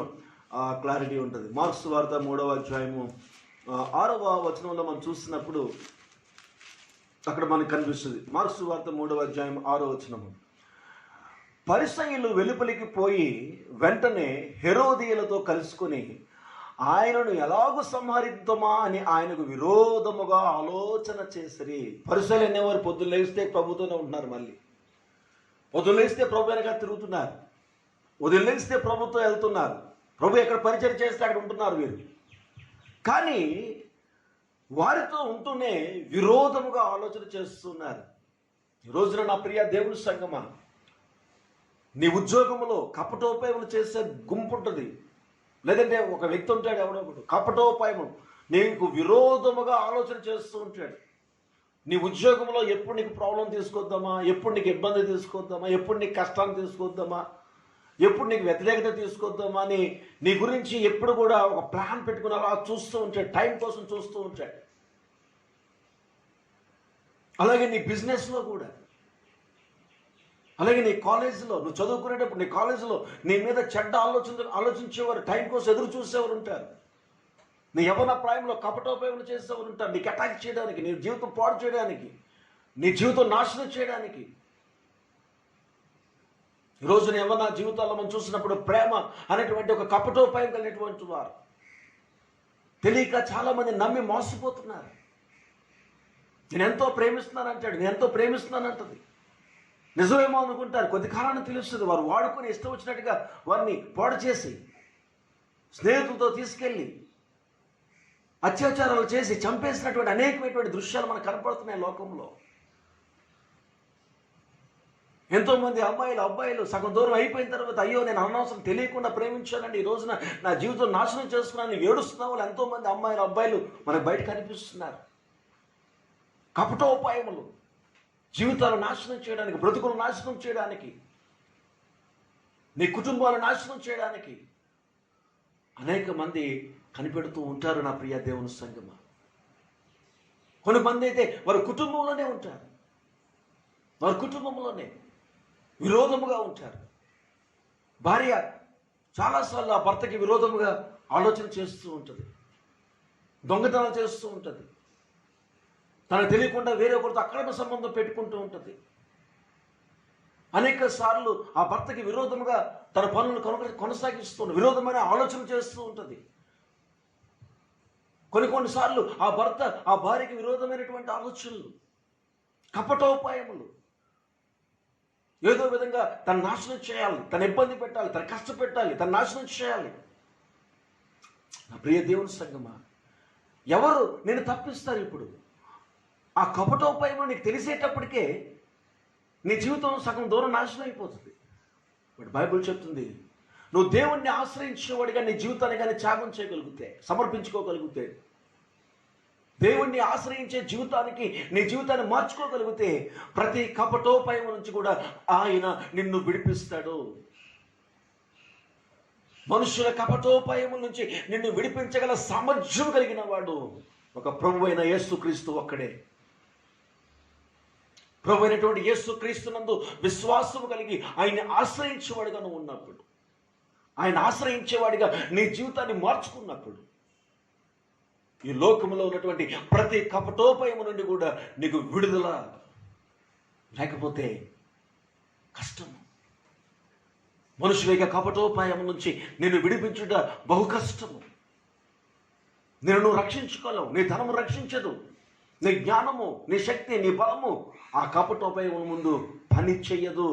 క్లారిటీ ఉంటుంది. మార్కు సువార్త 3వ అధ్యాయము 6వ వచనంలో మనం చూసినప్పుడు అక్కడ మనకు కనిపిస్తుంది. మార్కు సువార్త 3వ అధ్యాయం 6వ వచనము, పరిసయ్యులు వెలుపలికి పోయి వెంటనే హెరోదియలతో కలుసుకుని ఆయనను ఎలాగూ సంహరిద్దామా అని ఆయనకు విరోధముగా ఆలోచన చేసిరి. పరిసయ్యులు అనేవారు పొద్దున్న లేస్తే ప్రభుతోనే ఉంటున్నారు. మళ్ళీ పొద్దున్న లేస్తే ప్రభు వెనక తిరుగుతున్నారు, ఉదయం లేస్తే ప్రభుతో వెళ్తున్నారు. ప్రభు ఎక్కడ పరిచయం చేస్తే అక్కడ ఉంటున్నారు వీరు. కానీ వారితో ఉంటూనే విరోధముగా ఆలోచన చేస్తున్నారు. ఈ రోజున నా ప్రియ దేవుని సంగమా, నీ ఉద్యోగంలో కపటోపాయములు చేసే గుంపు ఉంటుంది. లేదంటే ఒక వ్యక్తి ఉంటాడు, ఎవడో ఒకడు కపటోపాయము నీకు విరోధముగా ఆలోచన చేస్తూ ఉంటాడు. నీ ఉద్యోగంలో ఎప్పుడు నీకు ప్రాబ్లం తీసుకొద్దామా, ఎప్పుడు నీకు ఇబ్బంది తీసుకొద్దామా, ఎప్పుడు నీకు కష్టాన్ని తీసుకొద్దామా, ఎప్పుడు నీకు వ్యతిరేకత తీసుకొద్దామా అని నీ గురించి ఎప్పుడు కూడా ఒక ప్లాన్ పెట్టుకుని అలా చూస్తూ ఉంటాడు, టైం కోసం చూస్తూ ఉంటాడు. అలాగే నీ బిజినెస్లో కూడా, అలాగే నీ కాలేజీలో నువ్వు చదువుకునేటప్పుడు నీ కాలేజీలో నీ మీద చెడ్డ ఆలోచించేవారు, టైం కోసం ఎదురు చూసేవారు ఉంటారు. నీ యవ్వన ప్రాయంలో కపటోపాయములు చేసేవారు ఉంటారు, నీకు అటాక్ చేయడానికి, నీ జీవితం పాడు చేయడానికి, నీ జీవితం నాశనం చేయడానికి. ఈరోజు నీ యవ్వన జీవితాల్లో మనం చూసినప్పుడు ప్రేమ అనేటువంటి ఒక కపటోపాయం కలిగినటువంటి వారు తెలియక చాలామంది నమ్మి మోసపోతున్నారు. నేను ఎంతో ప్రేమిస్తున్నాను అంటాడు, నేను ఎంతో ప్రేమిస్తున్నాను అంటది. నిజమేమో అనుకుంటారు, కొద్ది కాలాన్ని తెలుస్తుంది. వారు వాడుకొని ఇష్టం వచ్చినట్టుగా వారిని పాడు చేసి స్నేహితులతో తీసుకెళ్ళి అత్యాచారాలు చేసి చంపేసినటువంటి అనేకమైనటువంటి దృశ్యాలు మనకు కనపడుతున్నాయి లోకంలో. ఎంతోమంది అబ్బాయిలు సగం దూరం అయిపోయిన తర్వాత అయ్యో నేను అనవసరం తెలియకుండా ప్రేమించానండి, ఈ రోజున నా జీవితం నాశనం చేసుకున్నాను ఏడుస్తున్న వాళ్ళు ఎంతోమంది అబ్బాయిలు మనకు బయట కనిపిస్తున్నారు. కపటోపాయములు జీవితాలు నాశనం చేయడానికి, బ్రతుకులు నాశనం చేయడానికి, నీ కుటుంబాలు నాశనం చేయడానికి అనేక మంది కనిపెడుతూ ఉంటారు. నా ప్రియ దేవుని సంగమా, కొంతమంది అయితే వారి కుటుంబంలోనే ఉంటారు, వారి కుటుంబంలోనే విరోధముగా ఉంటారు. భార్య చాలాసార్లు ఆ భర్తకి విరోధముగా ఆలోచన చేస్తూ ఉంటుంది, దొంగతనం చేస్తూ ఉంటుంది, తనకు తెలియకుండా వేరే ఒకరితో అక్రమ సంబంధం పెట్టుకుంటూ ఉంటుంది. అనేక సార్లు ఆ భర్తకి విరోధముగా తన పనులను కొనసాగిస్తూ విరోధమైన ఆలోచన చేస్తూ ఉంటుంది. కొన్నిసార్లు ఆ భర్త ఆ భార్యకి విరోధమైనటువంటి ఆలోచనలు, కపటోపాయములు, ఏదో విధంగా తను నాశనం చేయాలి, తను ఇబ్బంది పెట్టాలి, తను కష్టపెట్టాలి, తను నాశనం చేయాలి. నా ప్రియ దేవుని సంగమా, ఎవరు నేను తప్పిస్తారు? ఇప్పుడు ఆ కపటోపాయములు నీకు తెలిసేటప్పటికే నీ జీవితం సగం దూరం నాశనం అయిపోతుంది. బట్ బైబిల్ చెప్తుంది, నువ్వు దేవుణ్ణి ఆశ్రయించేవాడిగా నీ జీవితాన్ని కానీ త్యాగం చేయగలిగితే, సమర్పించుకోగలిగితే, దేవుణ్ణి ఆశ్రయించే జీవితానికి నీ జీవితాన్ని మార్చుకోగలిగితే ప్రతి కపటోపాయం నుంచి కూడా ఆయన నిన్ను విడిపిస్తాడు. మనుషుల కపటోపాయముల నుంచి నిన్ను విడిపించగల సామర్థ్యం కలిగిన వాడు ఒక ప్రభు అయిన యేసుక్రీస్తు ఒక్కడే. ప్రభు అయినటువంటి యేసుక్రీస్తునందు విశ్వాసము కలిగి ఆయన్ని ఆశ్రయించేవాడిగా నువ్వు ఉన్నప్పుడు, ఆయన ఆశ్రయించేవాడిగా నీ జీవితాన్ని మార్చుకున్నప్పుడు ఈ లోకంలో ఉన్నటువంటి ప్రతి కపటోపాయము నుండి కూడా నీకు విడుదల. లేకపోతే కష్టం. కష్టము. మనుషుల యొక్క కపటోపాయం నుంచి నిన్ను విడిపించుట బహు కష్టము. నిన్ను రక్షించుకోలేవు, నీ ధనము రక్షించదు, నీ జ్ఞానము, నీ శక్తి, నీ బలము ఆ కపటోపాయం ముందు పని చేయదు.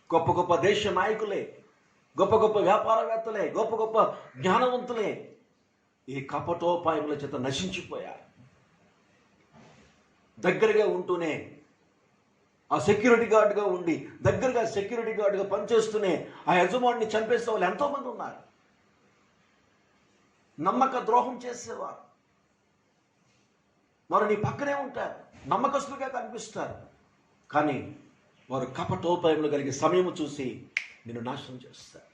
గొప్ప గొప్ప దేశ నాయకులే, గొప్ప గొప్ప వ్యాపారవేత్తలే, గొప్ప గొప్ప జ్ఞానవంతులే ఈ కపటోపాయముల చేత నశించిపోయారు. దగ్గరగా ఉంటూనే ఆ సెక్యూరిటీ గార్డుగా ఉండి, దగ్గరగా సెక్యూరిటీ గార్డుగా పనిచేస్తూనే ఆ యజమానిని చంపేసే వాళ్ళు ఎంతోమంది ఉన్నారు. నమ్మక ద్రోహం చేసేవారు వారు నీ పక్కనే ఉంటారు, నమ్మకస్తులుగా కనిపిస్తారు, కానీ వారు కపటోపాయములు కలిగే సమయం చూసి నిన్ను నాశనం చేస్తారు,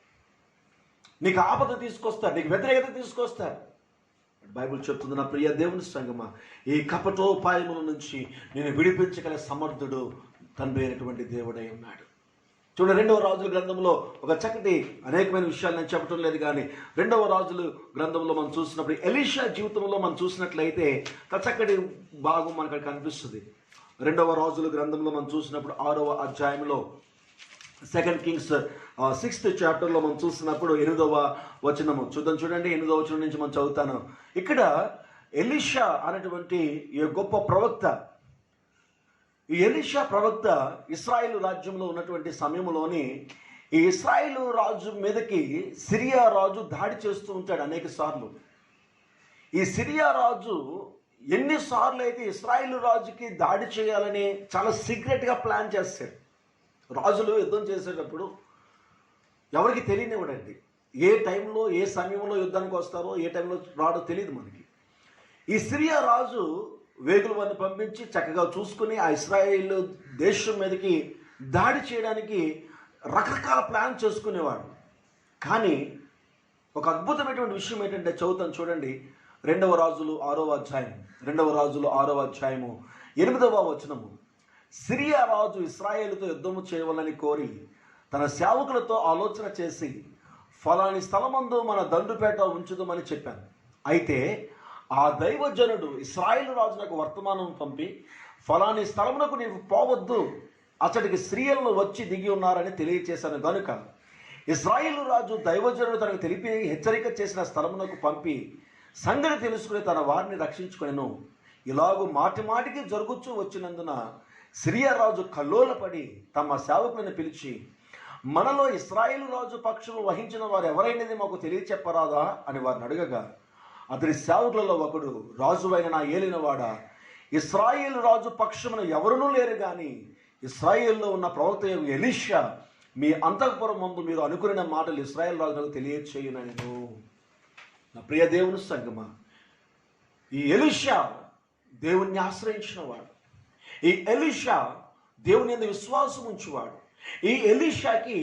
నీకు ఆపద తీసుకొస్తారు, నీకు వ్యతిరేకత తీసుకొస్తారు. బైబిల్ చెప్తుంది, నా ప్రియ దేవుని సంగమా, ఈ కపటోపాయముల నుంచి నేను విడిపించగల సమర్థుడు తండ్రి అయినటువంటి దేవుడై ఉన్నాడు. చూడండి, 2వ రాజుల గ్రంథంలో ఒక చక్కటి అనేకమైన విషయాలు నేను చెప్పడం లేదు, కానీ 2వ రాజుల గ్రంథంలో మనం చూసినప్పుడు ఎలీషా జీవితంలో మనం చూసినట్లయితే చక్కటి భాగం మనకు కనిపిస్తుంది. 2వ రాజుల గ్రంథంలో మనం చూసినప్పుడు 6వ అధ్యాయంలో 2 కింగ్స్ 6th చాప్టర్లో మనం చూసినప్పుడు 8వ వచనము చూడండి. 8వ వచనం నుంచి మనం చదువుతాను. ఇక్కడ ఎలీషా అనేటువంటి ఈ గొప్ప ప్రవక్త, ఈ ఎలీషా ప్రవక్త ఇశ్రాయేలు రాజ్యంలో ఉన్నటువంటి సమయంలోని ఈ ఇశ్రాయేలు రాజు మీదకి సిరియా రాజు దాడి చేస్తూ ఉంటాడు అనేక సార్లు. ఈ సిరియా రాజు ఎన్నిసార్లు అయితే ఇశ్రాయేలు రాజుకి దాడి చేయాలని చాలా సీక్రెట్గా ప్లాన్ చేస్తాడు. రాజులు యుద్ధం చేసేటప్పుడు ఎవరికి తెలియనివ్వడండి, ఏ టైంలో ఏ సమయంలో యుద్ధానికి వస్తారో ఏ టైంలో రాడో తెలియదు మనకి. ఈ సిరియా రాజు వేగుల వారిని పంపించి చక్కగా చూసుకుని ఆ ఇశ్రాయేల్ దేశం మీదకి దాడి చేయడానికి రకరకాల ప్లాన్ చేసుకునేవాడు. కానీ ఒక అద్భుతమైనటువంటి విషయం ఏంటంటే చదువుతాను చూడండి. 2వ రాజులు 6వ అధ్యాయం 2వ రాజులు 6వ అధ్యాయము 8వ వచనము. సిరియా రాజు ఇశ్రాయేలుతో యుద్ధము చేయవాలని కోరి తన సేవకులతో ఆలోచన చేసి, ఫలాని స్థలమందు మన దండుపేట ఉంచుదామని చెప్పాను. అయితే ఆ దైవజనుడు ఇశ్రాయేలు రాజునకు వర్తమానం పంపి, ఫలాని స్థలమునకు నీవు పోవద్దు, అతడికి స్త్రీలను వచ్చి దిగి ఉన్నారని తెలియచేశాను గనుక ఇశ్రాయేలు రాజు దైవజనుడు తనకు తెలిపి హెచ్చరిక చేసిన స్థలమునకు పంపి సంగతి తెలుసుకుని తన వారిని రక్షించుకొనెను. ఇలాగూ మాటి మాటికి జరుగుతూ వచ్చినందున సిరియా రాజు కల్లోలపడి తమ సేవకులను పిలిచి, మనలో ఇశ్రాయేలు రాజు పక్షము వహించిన వారు ఎవరైనది మాకు తెలియచెప్పరాదా అని వారిని అడగగా, అతడి సేవకులలో ఒకడు, రాజువైన నా ఏలినవాడా, ఇశ్రాయేలు రాజు పక్షమున ఎవరునూ లేరు, కానీ ఇశ్రాయేల్లో ఉన్న ప్రవక్త ఎలీషా మీ అంతఃపురం ముందు మీరు అనుకున్న మాటలు ఇశ్రాయేల్ రాజులకు తెలియచేయునను. నా ప్రియ దేవుని సంగమా, ఈ ఎలీషా దేవుణ్ణి ఆశ్రయించిన వాడు, ఈ ఎలీషా దేవుని యందు విశ్వాసం ఉంచువాడు. ఈ ఎలీషాకి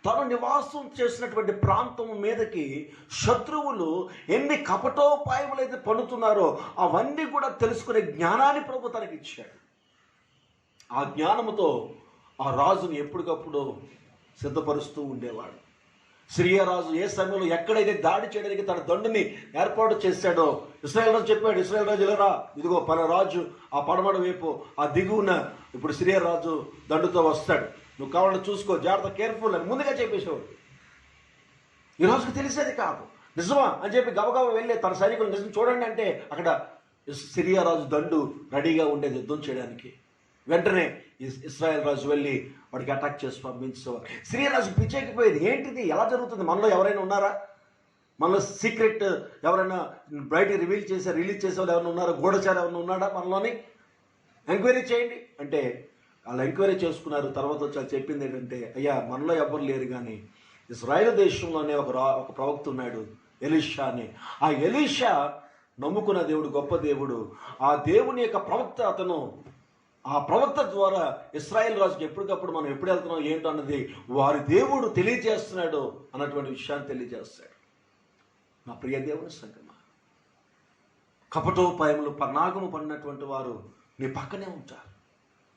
తను నివాసం చేసినటువంటి ప్రాంతం మీదకి శత్రువులు ఎన్ని కపటోపాయములైతే పన్నుతున్నారో అవన్నీ కూడా తెలుసుకునే జ్ఞానాన్ని ప్రభు తనకి ఇచ్చాడు. ఆ జ్ఞానముతో ఆ రాజుని ఎప్పటికప్పుడు సిద్ధపరుస్తూ ఉండేవాడు. సిరియా రాజు ఏ సమయంలో ఎక్కడైతే దాడి చేయడానికి తన దండుని ఏర్పాటు చేశాడో ఇశ్రాయేల్ రాజు చెప్పాడు, ఇశ్రాయేల్ రాజు ఇలా, ఇదిగో పల రాజు ఆ పడమడ వైపు ఆ దిగువన ఇప్పుడు సిరియా రాజు దండుతో వస్తాడు, నువ్వు కావాలని చూసుకో, జాగ్రత్త, కేర్ఫుల్ అని ముందుగా చెప్పేసేవాడు. ఈ రోజుకి తెలిసేది కాదు. నిజమా అని చెప్పి గబగబా వెళ్ళి తన సైనికులు నిజం చూడండి అంటే అక్కడ సిరియా రాజు దండు రెడీగా ఉండేది యుద్ధం చేయడానికి. వెంటనే ఇశ్రాయేల్ రాజు వెళ్ళి వాడికి అటాక్ చేసి పంపించేవారు. సిరియా రాజు పిచ్చెక్కిపోయేది, ఏంటిది, ఎలా జరుగుతుంది, మనలో ఎవరైనా ఉన్నారా, మనలో సీక్రెట్ ఎవరైనా బయట రిలీజ్ చేసే వాళ్ళు ఎవరైనా ఉన్నారా, గూఢచారి ఎవరైనా ఉన్నాడా మనలోని, ఎంక్వైరీ చేయండి అంటే వాళ్ళు ఎంక్వైరీ చేసుకున్నారు. తర్వాత వచ్చి చెప్పింది ఏంటంటే, అయ్యా మనలో ఎవ్వరు లేరు, కానీ ఇశ్రాయేల్ దేశంలోనే ఒక ప్రవక్త ఉన్నాడు ఎలీషా అని. ఆ ఎలీషా నమ్ముకున్న దేవుడు గొప్ప దేవుడు. ఆ దేవుని యొక్క ప్రవక్త అతను. ఆ ప్రవక్త ద్వారా ఇశ్రాయేల్ రాజుకి ఎప్పటికప్పుడు మనం ఎప్పుడు వెళ్తున్నాం ఏంటో అన్నది వారి దేవుడు తెలియజేస్తున్నాడు అన్నటువంటి విషయాన్ని తెలియజేస్తాడు. నా ప్రియ దేవుని సంగమా, కపటోపాయములు పన్నాగము పడినటువంటి వారు నీ పక్కనే ఉంటారు,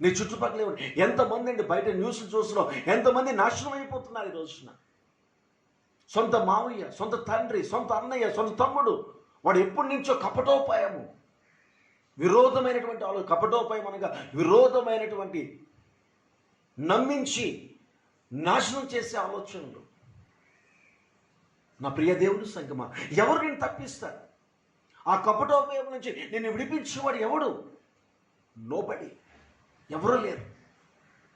నీ చుట్టుపక్కలే ఉంటారు. ఎంతమంది అండి బయట న్యూస్ చూస్తున్నాం, ఎంతమంది నాశనం అయిపోతున్నారు ఈ రోజున. సొంత మావయ్య, సొంత తండ్రి, సొంత అన్నయ్య, సొంత తమ్ముడు, వాడు ఎప్పటి నుంచో కపటోపాయము, విరోధమైనటువంటి కపటోపాయం అనగా విరోధమైనటువంటి నమ్మించి నాశనం చేసే ఆలోచనలు. నా ప్రియ దేవుని సంగమా, ఎవరు నేను తప్పిస్తారు? ఆ కపటోపయోగం నుంచి నేను విడిపించేవాడు ఎవడు? నోబడి, ఎవరు లేరు.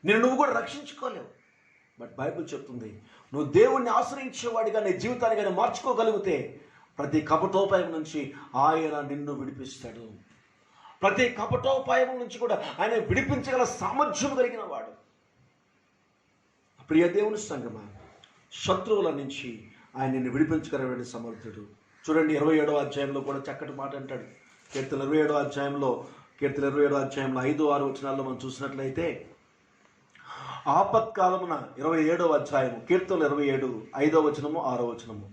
నువ్వు కూడా రక్షించుకోలేవు. బట్ బైబిల్ చెప్తుంది, నువ్వు దేవుణ్ణి ఆశ్రయించేవాడిగా నీ జీవితాన్ని కానీ మార్చుకోగలిగితే ప్రతి కపటోపాయం నుంచి ఆయన నిన్ను విడిపిస్తాడు. ప్రతి కపటోపాయం నుంచి కూడా ఆయన విడిపించగల సామర్థ్యం కలిగిన వాడు. ప్రియ దేవుని సంగమా, శత్రువుల నుంచి ఆయన నిన్ను విడిపించగలిగిన సమర్థుడు. చూడండి 27వ అధ్యాయంలో కూడా చక్కటి మాట అంటాడు. కీర్తన 27వ అధ్యాయంలో 5-6 వచనాల్లో మనం చూసినట్లయితే, ఆపత్కాలమున 27వ అధ్యాయము కీర్తన 27 5వ వచనము 6వ వచనము,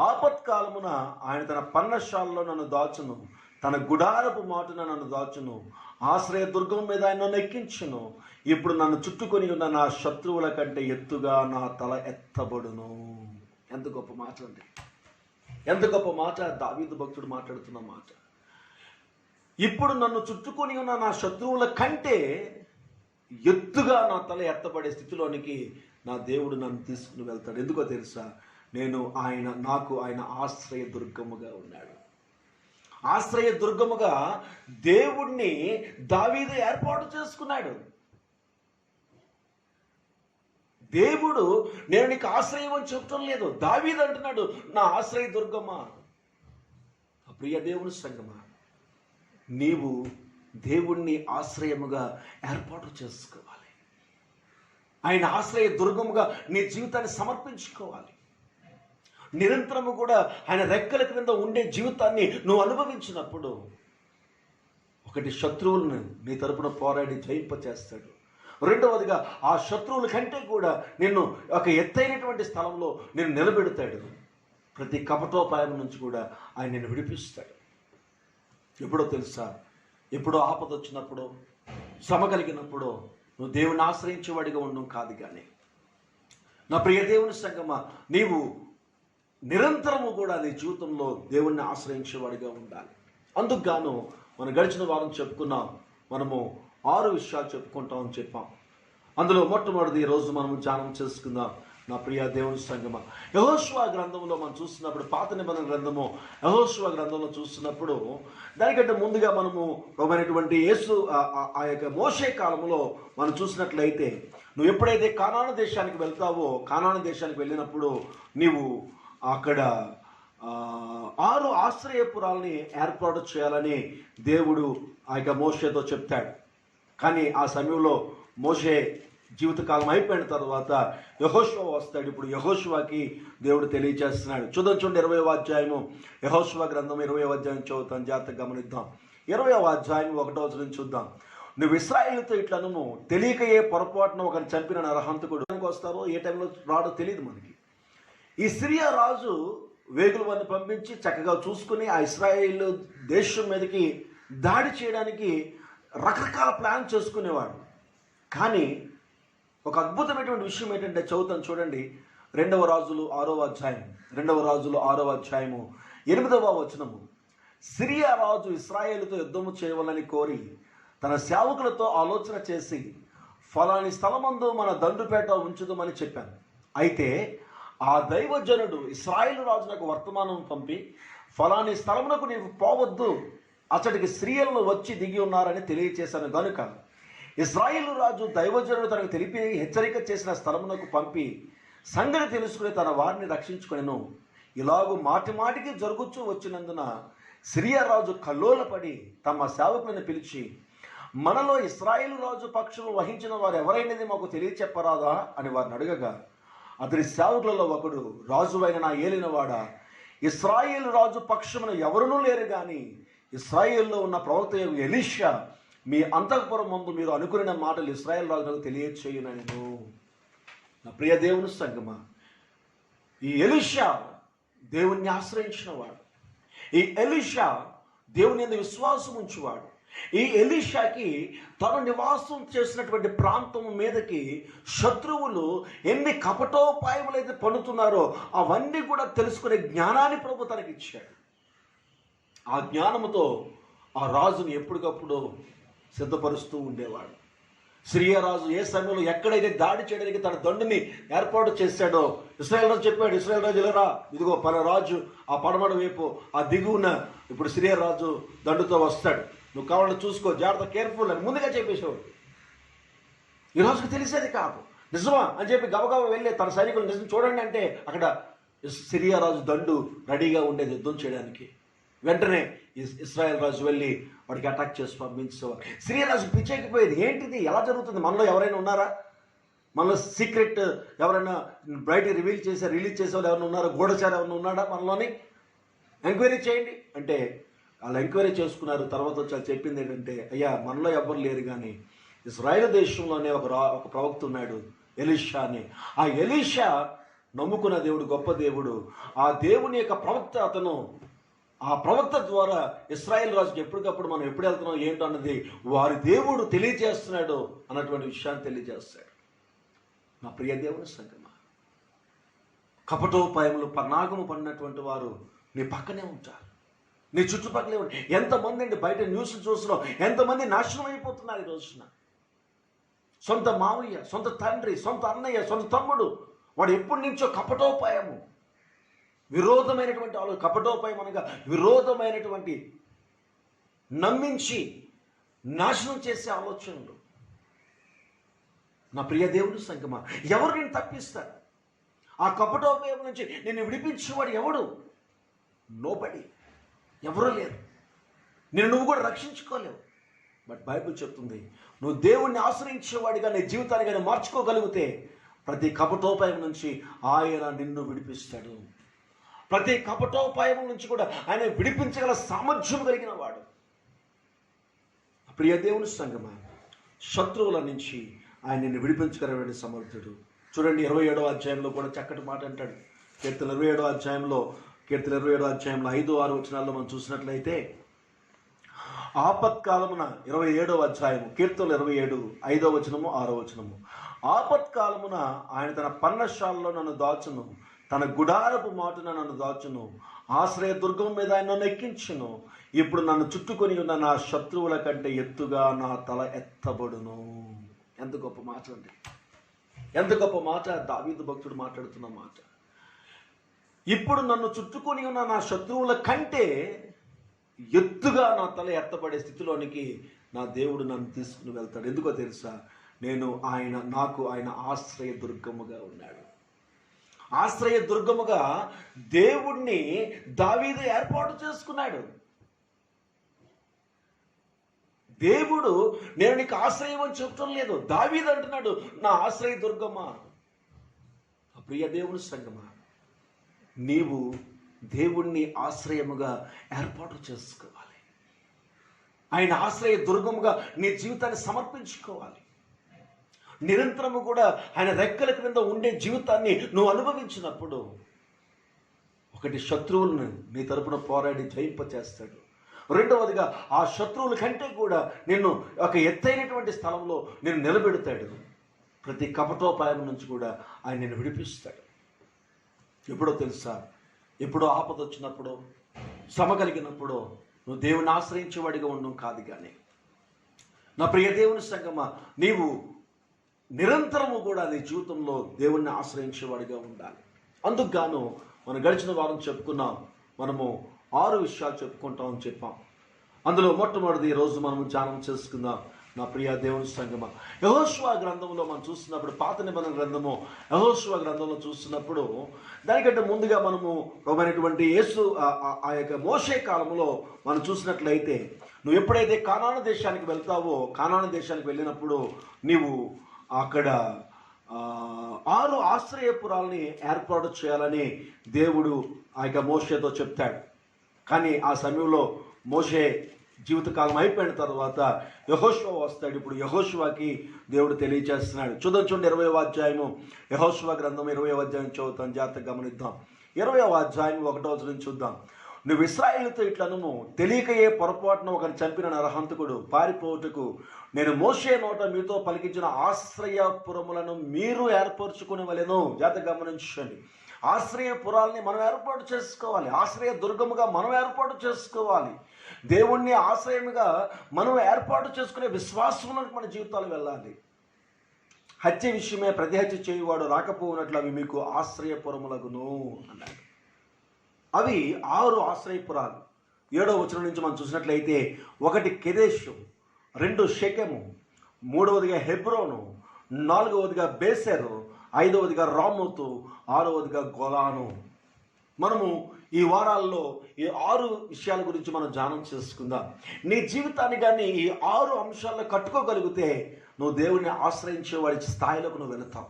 ఆపత్కాలమున ఆయన తన పర్ణశాలలో నన్ను దాచును, తన గుడారపు మాటున నన్ను దాచును, ఆశ్రయ దుర్గం మీద ఆయన నన్ను ఎక్కించును. ఇప్పుడు నన్ను చుట్టుకొని ఉన్న నా శత్రువుల కంటే ఎత్తుగా నా తల ఎత్తబడును. ఎంత గొప్ప మాట అండి, ఎంత గొప్ప మాట. దావీదు భక్తుడు మాట్లాడుతున్న మాట. ఇప్పుడు నన్ను చుట్టుకొని ఉన్న నా శత్రువుల కంటే ఎత్తుగా నా తల ఎత్తబడే స్థితిలోనికి నా దేవుడు నన్ను తీసుకుని వెళ్తాడు. ఎందుకో తెలుసా? నాకు ఆయన ఆశ్రయ దుర్గముగా ఉన్నాడు. ఆశ్రయ దుర్గముగా దేవుణ్ణి దావీదు ఏర్పాటు చేసుకున్నాడు. దేవుడు నేను నీకు ఆశ్రయం అని చెప్పడం లేదు, దావీదు అంటున్నాడు నా ఆశ్రయ దుర్గమా. ప్రియ దేవుని సంగమా, నీవు దేవుణ్ణి ఆశ్రయముగా ఏర్పాటు చేసుకోవాలి. ఆయన ఆశ్రయ దుర్గముగా నీ జీవితాన్ని సమర్పించుకోవాలి. నిరంతరము కూడా ఆయన రెక్కల క్రింద ఉండే జీవితాన్ని నువ్వు అనుభవించినప్పుడు, ఒకటి, శత్రువులను నీ తరపున పోరాడి జయింపచేస్తాడు. రెండవదిగా ఆ శత్రువుల కంటే కూడా నిన్ను ఒక ఎత్తైనటువంటి స్థలంలో నేను నిలబెడతాడు. ప్రతి కపటోపాయం నుంచి కూడా ఆయన నిన్ను విడిపిస్తాడు. ఎప్పుడో తెలుసా? ఎప్పుడో ఆపద వచ్చినప్పుడు, శ్రమ కలిగినప్పుడు నువ్వు దేవుని ఆశ్రయించేవాడిగా ఉండడం కాదు. కానీ నా ప్రియ దేవుని సంగమా, నీవు నిరంతరము కూడా నీ జీవితంలో దేవుణ్ణి ఆశ్రయించేవాడిగా ఉండాలి. అందుకు గాను మనం గడిచిన వారం చెప్పుకున్నాం, మనము 6 విషయాలు చెప్పుకుంటామని చెప్పాం. అందులో మొట్టమొదటిది ఈరోజు మనము ధ్యానం చేసుకుందాం. నా ప్రియ దేవుని సంగమా, యెహోషువ గ్రంథంలో మనం చూస్తున్నప్పుడు, పాత నిబంధన గ్రంథము యెహోషువ గ్రంథంలో చూస్తున్నప్పుడు, దానికంటే ముందుగా మనము ప్రభువైనటువంటి యేసు ఆ యొక్క మోషే కాలంలో మనం చూసినట్లయితే, నువ్వు ఎప్పుడైతే కానాను దేశానికి వెళ్తావో, కానాను దేశానికి వెళ్ళినప్పుడు నీవు అక్కడ 6 ఆశ్రయపురాలని ఏర్పాటు చేయాలని దేవుడు ఆ యొక్క మోషేతో చెప్తాడు. కానీ ఆ సమయంలో మోషే జీవితకాలం అయిపోయిన తర్వాత యెహోషువ వస్తాడు. ఇప్పుడు యెహోషువకి దేవుడు తెలియజేస్తున్నాడు. చూడండి 20వ అధ్యాయము, యెహోషువ గ్రంథం 20వ అధ్యాయం చదువుతాం, జాగ్రత్తగా గమనిద్దాం. 20వ అధ్యాయం 1వ వచనం చూద్దాం. నువ్వు ఇశ్రాయేలుతో ఇట్లను, తెలియక ఏ పొరపాటున ఒకరిని చంపిన నరహంతకుడు వస్తారో, ఏ టైంలో రాడో తెలియదు మనకి. ఈ సిరియా రాజు వేగుల వారిని పంపించి చక్కగా చూసుకుని ఆ ఇశ్రాయేలు దేశం మీదకి దాడి చేయడానికి రకరకాల ప్లాన్ చేసుకునేవాడు. కానీ ఒక అద్భుతమైనటువంటి విషయం ఏంటంటే, చదువుతాను చూడండి. 2వ రాజులు 6వ అధ్యాయము 8వ వచనము. సిరియా రాజు ఇశ్రాయేలుతో యుద్ధము చేయవాలని కోరి తన సేవకులతో ఆలోచన చేసి, ఫలాని స్థలమందు మన దండుపేట ఉంచుదామని చెప్పాను. అయితే ఆ దైవజనుడు ఇశ్రాయేలు రాజునకు వర్తమానం పంపి, ఫలాని స్థలమునకు నీవు పోవద్దు, అతడికి స్త్రీలను వచ్చి దిగి ఉన్నారని తెలియచేశాను గనుక ఇశ్రాయేలు రాజు దైవజనుడు తనకు తెలిపి హెచ్చరిక చేసిన స్థలమునకు పంపి సంగతి తెలుసుకుని తన వారిని రక్షించుకొనెను. ఇలాగూ మాటి మాటికి జరుగుతూ వచ్చినందున సిరియా రాజు కల్లోలపడి తమ సేవకులను పిలిచి, మనలో ఇశ్రాయేలు రాజు పక్షము వహించిన వారు ఎవరైనది మాకు తెలియచెప్పరాదా అని వారిని అడగగా, అతడి సేవకులలో ఒకడు, రాజువైన నా ఏలినవాడా, ఇశ్రాయేలు రాజు పక్షమున ఎవరునూ లేరు కానీ ఇశ్రాయేల్లో ఉన్న ప్రవక్త ఎలీషా మీ అంతఃపురం ముందు మీరు అనుకున్న మాటలు ఇశ్రాయేలు రాజులకు తెలియచేయునను. నా ప్రియ దేవుని సంగమా, ఈ ఎలీషా దేవుణ్ణి ఆశ్రయించిన వాడు. ఈ ఎలీషా దేవుని యందు విశ్వాసం ఉంచువాడు. ఈ ఎలీషాకి తను నివాసం చేసినటువంటి ప్రాంతం మీదకి శత్రువులు ఎన్ని కపటోపాయములు అయితే పన్నుతున్నారో అవన్నీ కూడా తెలుసుకునే జ్ఞానాన్ని ప్రభు తనకి ఇచ్చాడు. ఆ జ్ఞానముతో ఆ రాజుని ఎప్పటికప్పుడు సిద్ధపరుస్తూ ఉండేవాడు. సిరియా రాజు ఏ సమయంలో ఎక్కడైతే దాడి చేయడానికి తన దండుని ఏర్పాటు చేశాడో ఇశ్రాయేలు రాజు చెప్పాడు, ఇశ్రాయేలు రాజు ఇలా ఇదిగో పల రాజు ఆ పడమడ వైపు ఆ దిగువన ఇప్పుడు సిరియా రాజు దండుతో వస్తాడు, నువ్వు కావాలని చూసుకో, జాగ్రత్త, కేర్ఫుల్ అని ముందుగా చెప్పేసేవాడు. ఈ రోజుకి తెలిసేది కాదు. నిజమా అని చెప్పి గబగబ వెళ్ళి తన సైనికులు నిజం చూడండి అంటే అక్కడ సిరియా రాజు దండు రెడీగా ఉండేది యుద్ధం చేయడానికి. వెంటనే ఇశ్రాయేల్ రాజు వెళ్ళి వాడికి అటాక్ చేసి పంపించేవారు. సిరియా రాజు పిచ్చెక్కిపోయేది, ఏంటిది ఎలా జరుగుతుంది, మనలో ఎవరైనా ఉన్నారా, మనలో సీక్రెట్ ఎవరైనా బయట రిలీజ్ చేసేవాళ్ళు ఎవరైనా ఉన్నారా, గూఢచారి ఎవరైనా ఉన్నాడా మనలోని, ఎంక్వైరీ చేయండి అంటే వాళ్ళు ఎంక్వైరీ చేసుకున్నారు. తర్వాత వచ్చి చెప్పింది ఏంటంటే, అయ్యా మనలో ఎవరు లేరు, కానీ ఇశ్రాయేలు దేశంలోనే ఒక ప్రవక్త ఉన్నాడు ఎలీషా అని. ఆ ఎలీషా నమ్ముకున్న దేవుడు గొప్ప దేవుడు. ఆ దేవుని యొక్క ప్రవక్త అతను. ఆ ప్రవక్త ద్వారా ఇశ్రాయేల్ రాజుకి ఎప్పటికప్పుడు మనం ఎప్పుడు వెళ్తున్నాం ఏంటో అన్నది వారి దేవుడు తెలియజేస్తున్నాడు అన్నటువంటి విషయాన్ని తెలియజేస్తాడు. నా ప్రియ దేవుని సంగమా, కపటోపాయములు పన్నాగము పడినటువంటి వారు నీ పక్కనే ఉంటారు, నీ చుట్టుపక్కలే ఉంటారు. ఎంతమంది అండి బయట న్యూస్ చూస్తున్నాం, ఎంతమంది నాశనం అయిపోతున్నారు ఈ రోజున. సొంత మావయ్య, సొంత తండ్రి, సొంత అన్నయ్య, సొంత తమ్ముడు, వాడు ఎప్పటి నుంచో కపటోపాయము, విరోధమైనటువంటి ఆలోచన. కపటోపాయం అనగా విరోధమైనటువంటి, నమ్మించి నాశనం చేసే ఆలోచనలు. నా ప్రియ దేవుని సంగమా, ఎవరు నేను తప్పిస్తారు? ఆ కపటోపాయం నుంచి నేను విడిపించేవాడు ఎవడు? నోబడి, ఎవరూ లేరు. నువ్వు కూడా రక్షించుకోలేవు. బట్ బైబిల్ చెప్తుంది, నువ్వు దేవుణ్ణి ఆశ్రయించేవాడిగా నీ జీవితాన్ని కానీ మార్చుకోగలిగితే ప్రతి కపటోపాయం నుంచి ఆయన నిన్ను విడిపిస్తాడు. ప్రతి కపటోపాయం నుంచి కూడా ఆయన విడిపించగల సామర్థ్యం కలిగిన వాడు. ప్రియ దేవుని సంగమా, శత్రువుల నుంచి ఆయన నిన్ను విడిపించగలిగిన సమర్థుడు. చూడండి 27వ అధ్యాయంలో కూడా చక్కటి మాట అంటాడు. కీర్తన 27వ అధ్యాయంలో 5, 6 వచనాల్లో మనం చూసినట్లయితే, ఆపత్కాలమున 27వ అధ్యాయము కీర్తనలు 27, 5వ వచనము 6వ వచనము, ఆపత్కాలమున ఆయన తన పర్ణశాలలో నన్ను దాచును, తన గుడారపు మాటున నన్ను దాచును, ఆశ్రయ దుర్గం మీద ఆయన నన్ను ఎక్కించును. ఇప్పుడు నన్ను చుట్టుకొని ఉన్న నా శత్రువుల కంటే ఎత్తుగా నా తల ఎత్తబడును. ఎంత గొప్ప మాట అండి, ఎంత గొప్ప మాట. దావీదు భక్తుడు మాట్లాడుతున్న మాట. ఇప్పుడు నన్ను చుట్టుకొని ఉన్న నా శత్రువుల కంటే ఎత్తుగా నా తల ఎత్తబడే స్థితిలోనికి నా దేవుడు నన్ను తీసుకుని వెళ్తాడు. ఎందుకో తెలుసా? నాకు ఆయన ఆశ్రయ దుర్గముగా ఉన్నాడు. ఆశ్రయ దుర్గముగా దేవుణ్ణి దావీదు ఏర్పాటు చేసుకున్నాడు. దేవుడు నేను నీకు ఆశ్రయం అని చెప్పడం లేదు, దావీదు అంటున్నాడు నా ఆశ్రయ దుర్గమా. ప్రియ దేవుని సంగమా, నీవు దేవుణ్ణి ఆశ్రయముగా ఏర్పాటు చేసుకోవాలి. ఆయన ఆశ్రయ దుర్గముగా నీ జీవితాన్ని సమర్పించుకోవాలి. నిరంతరము కూడా ఆయన రెక్కల క్రింద ఉండే జీవితాన్ని నువ్వు అనుభవించినప్పుడు, ఒకటి శత్రువులను నీ తరపున పోరాడి జయింపచేస్తాడు. రెండవదిగా ఆ శత్రువుల కంటే కూడా నిన్ను ఒక ఎత్తైనటువంటి స్థలంలో నేను నిలబెడతాడు. ప్రతి కపటోపాయం నుంచి కూడా ఆయన నిన్ను విడిపిస్తాడు. ఎప్పుడో తెలుసా? ఎప్పుడో ఆపద వచ్చినప్పుడు, శ్రమ కలిగినప్పుడు నువ్వు దేవుని ఆశ్రయించేవాడిగా ఉండడం కాదు. కానీ నా ప్రియ దేవుని సంగమా, నీవు నిరంతరము కూడా నీ జీవితంలో దేవుణ్ణి ఆశ్రయించేవాడిగా ఉండాలి. అందుకు గాను మనం గడిచిన వారం చెప్పుకున్నాం, మనము 6 విషయాలు చెప్పుకుంటామని చెప్పాం. అందులో మొట్టమొదటిది ఈరోజు మనం ధ్యానం చేసుకుందాం. నా ప్రియ దేవుని సంగమా, యెహోషువ గ్రంథంలో మనం చూస్తున్నప్పుడు, పాత నిబంధన గ్రంథము యెహోషువ గ్రంథంలో చూస్తున్నప్పుడు, దానికంటే ముందుగా మనము ప్రభువైనటువంటి యేసు ఆ యొక్క మోషే కాలంలో మనం చూసినట్లయితే, నువ్వు ఎప్పుడైతే కానాను దేశానికి వెళ్తావో, కానాను దేశానికి వెళ్ళినప్పుడు నీవు అక్కడ 6 ఆశ్రయపురాలని ఏర్పాటు చేయాలని దేవుడు ఆ యొక్క మోషేతో చెప్తాడు. కానీ ఆ సమయంలో మోషే జీవితకాలం అయిపోయిన తర్వాత యెహోషువ వస్తాడు. ఇప్పుడు యెహోషువకి దేవుడు తెలియజేస్తున్నాడు. చూడండి 20వ అధ్యాయము, యెహోషువ గ్రంథం 20వ అధ్యాయం చదువుతాం, జాగ్రత్తగా గమనిద్దాం. 20వ అధ్యాయం 1వ వచనం చూద్దాం. నువ్వు ఇశ్రాయేలుతో ఇట్లనము, తెలియకయే పొరపాటున ఒకరిని చంపిన నరహంతకుడు పారిపోవుటకు నేను మోషే నోట మీతో పలికించిన ఆశ్రయపురములను మీరు ఏర్పరచుకునేవలెను. జాగ్రత్తగా గమనించండి. ఆశ్రయపురాలని మనం ఏర్పాటు చేసుకోవాలి. ఆశ్రయ దుర్గముగా మనం ఏర్పాటు చేసుకోవాలి. దేవుణ్ణి ఆశ్రయముగా మనం ఏర్పాటు చేసుకునే విశ్వాసంలోకి మన జీవితాలు వెళ్ళాలి. హత్య విషయమే ప్రతి హత్య చేయువాడు రాకపోవునట్లు అవి మీకు ఆశ్రయపురములగును అన్నాడు. అవి 6 ఆశ్రయపురాలు. 7వ వచనం నుంచి మనం చూసినట్లయితే 1 కెదేషు, 2 షెకెము, 3వదిగా హెబ్రోను, 4వదిగా బేసెరు, 5వదిగా రామోతు, 6వదిగా గోలాను. మనము ఈ వారాల్లో ఈ 6 విషయాల గురించి మనం ధ్యానం చేసుకుందాం. నీ జీవితాన్ని కానీ ఈ 6 అంశాల్లో కట్టుకోగలిగితే నువ్వు దేవుడిని ఆశ్రయించే వాడి స్థాయిలోకి నువ్వు వెళతావు.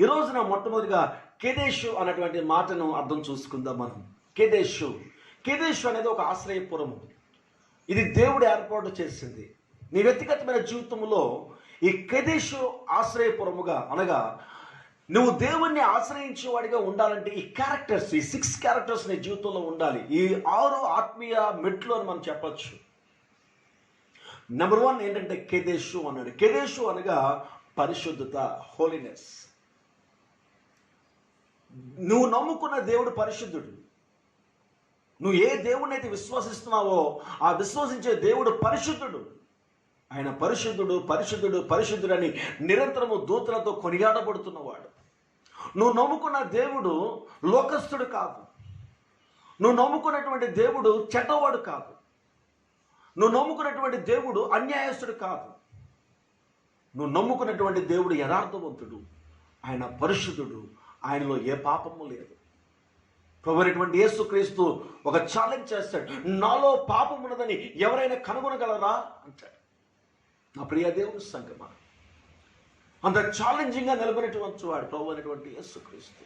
ఈ రోజున మొట్టమొదటిగా కెదేషు అన్నటువంటి మాటను అర్థం చూసుకుందాం మనం. కెదేషు అనేది ఒక ఆశ్రయపురము. ఇది దేవుడు ఏర్పాటు చేసింది. నీ వ్యక్తిగతమైన జీవితంలో ఈ కెదేషు ఆశ్రయపురముగా అనగా నువ్వు దేవుణ్ణి ఆశ్రయించేవాడిగా ఉండాలంటే ఈ 6 క్యారెక్టర్స్ నీ జీవితంలో ఉండాలి. ఈ 6 ఆత్మీయ మెట్లు అని మనం చెప్పచ్చు. నెంబర్ 1 ఏంటంటే కెదేషు అన్నాడు. కెదేషు అనగా పరిశుద్ధత, హోలీనెస్. నువ్వు నమ్ముకున్న దేవుడు పరిశుద్ధుడు. నువ్వు ఏ దేవుడిని అయితే విశ్వసిస్తున్నావో ఆ విశ్వసించే దేవుడు పరిశుద్ధుడు. ఆయన పరిశుద్ధుడు పరిశుద్ధుడు పరిశుద్ధుడు అని నిరంతరము దూతలతో కొనియాడబడుతున్నవాడు. నువ్వు నమ్ముకున్న దేవుడు లోకస్తుడు కాదు. నువ్వు నమ్ముకున్నటువంటి దేవుడు చెడ్డవాడు కాదు. నువ్వు నమ్ముకున్నటువంటి దేవుడు అన్యాయస్తుడు కాదు. నువ్వు నమ్ముకున్నటువంటి దేవుడు యథార్థవంతుడు. ఆయన పరిశుద్ధుడు. ఆయనలో ఏ పాపము లేదు. ప్రభువైనటువంటి యేసుక్రీస్తు ఒక ఛాలెంజ్ చేస్తాడు. నాలో పాపం ఉన్నదని ఎవరైనా కనుగొనగలరా అంటాడు. నా ప్రియ దేవుని సంగమా, అంత ఛాలెంజింగ్గా నిలబడినటువంటి వాడు ప్రభువైనటువంటి యేసుక్రీస్తు.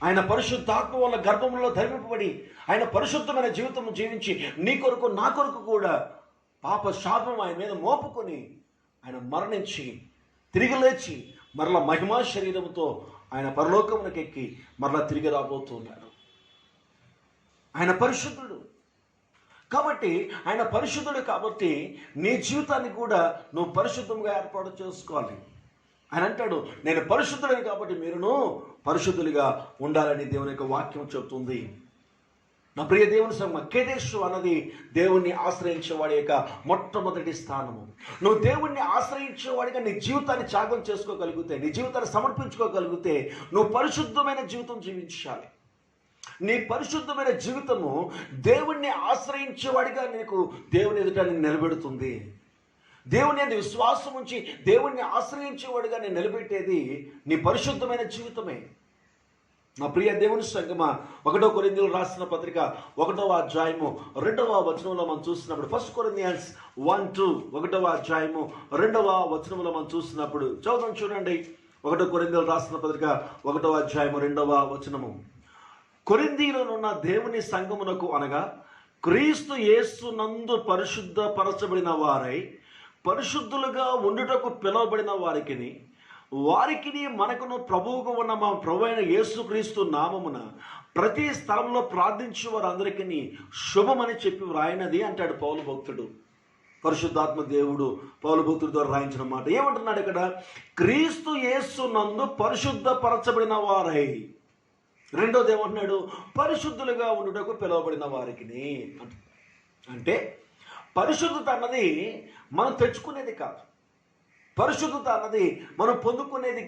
ఆయన పరిశుద్ధాత్మ వల్ల గర్భంలో ధరింపబడి ఆయన పరిశుద్ధమైన జీవితం జీవించి నీ కొరకు నా కొరకు కూడా పాప శాపం ఆయన మీద మోపుకొని ఆయన మరణించి తిరిగి లేచి మరలా మహిమా శరీరంతో ఆయన పరలోకమునకు ఎక్కి మరలా తిరిగి రాబోతున్నాడు. ఆయన పరిశుద్ధుడు కాబట్టి ఆయన పరిశుద్ధుడు కాబట్టి నీ జీవితాన్ని కూడా నువ్వు పరిశుద్ధంగా ఏర్పాటు చేసుకోవాలి. ఆయన అంటాడు, నేను పరిశుద్ధుడని కాబట్టి మీరును పరిశుద్ధులుగా ఉండాలని దేవుని యొక్క వాక్యం చెబుతుంది. నా ప్రియ దేవుని సంగమ, కెదేషు అన్నది దేవుణ్ణి ఆశ్రయించేవాడి యొక్క మొట్టమొదటి స్థానము. నువ్వు దేవుణ్ణి ఆశ్రయించేవాడిగా నీ జీవితాన్ని త్యాగం చేసుకోగలిగితే, నీ జీవితాన్ని సమర్పించుకోగలిగితే నువ్వు పరిశుద్ధమైన జీవితం జీవించాలి. నీ పరిశుద్ధమైన జీవితము దేవుణ్ణి ఆశ్రయించేవాడిగా నీకు దేవుని ఎదుట నిలబెడుతుంది. దేవుని మీద విశ్వాసం ఉంచి దేవుణ్ణి ఆశ్రయించేవాడిగా నేను నిలబెట్టేది నీ పరిశుద్ధమైన జీవితమే. నా ప్రియ దేవుని సంగమా, 1 కొరింథీయులకు రాసిన పత్రిక 1వ అధ్యాయము 2వ వచనంలో మనం చూసినప్పుడు, 1 Corinthians 1:2 1వ అధ్యాయము 2వ వచనంలో మనం చూసినప్పుడు చదువుతాం చూడండి. 1 కొరింథీయులకు రాసిన పత్రిక 1వ అధ్యాయము 2వ వచనము. కొరింథీయులోనున్న దేవుని సంఘమునకు అనగా క్రీస్తు యేసునందు పరిశుద్ధపరచబడిన వారై పరిశుద్ధులుగా ఉండుటకు పిలువబడిన వారికి మనకును ప్రభువుగా ఉన్న మా ప్రభు అయిన యేసుక్రీస్తు నామమున ప్రతి స్థలంలో ప్రార్థించే వారందరికీ శుభమని చెప్పి వ్రాయినది అంటాడు పౌలు భక్తుడు. పరిశుద్ధాత్మ దేవుడు పౌలు భక్తుడి ద్వారా రాయించిన మాట ఏమంటున్నాడు ఇక్కడ? క్రీస్తు యేసునందు పరిశుద్ధపరచబడిన వారై. రెండోది ఏమంటున్నాడు? పరిశుద్ధులుగా ఉండుటకు పిలువబడిన వారికి. అంటే పరిశుద్ధత అన్నది మనం తెచ్చుకునేది కాదు. పరిశుద్ధత అన్నది మనం పొందుకునేది.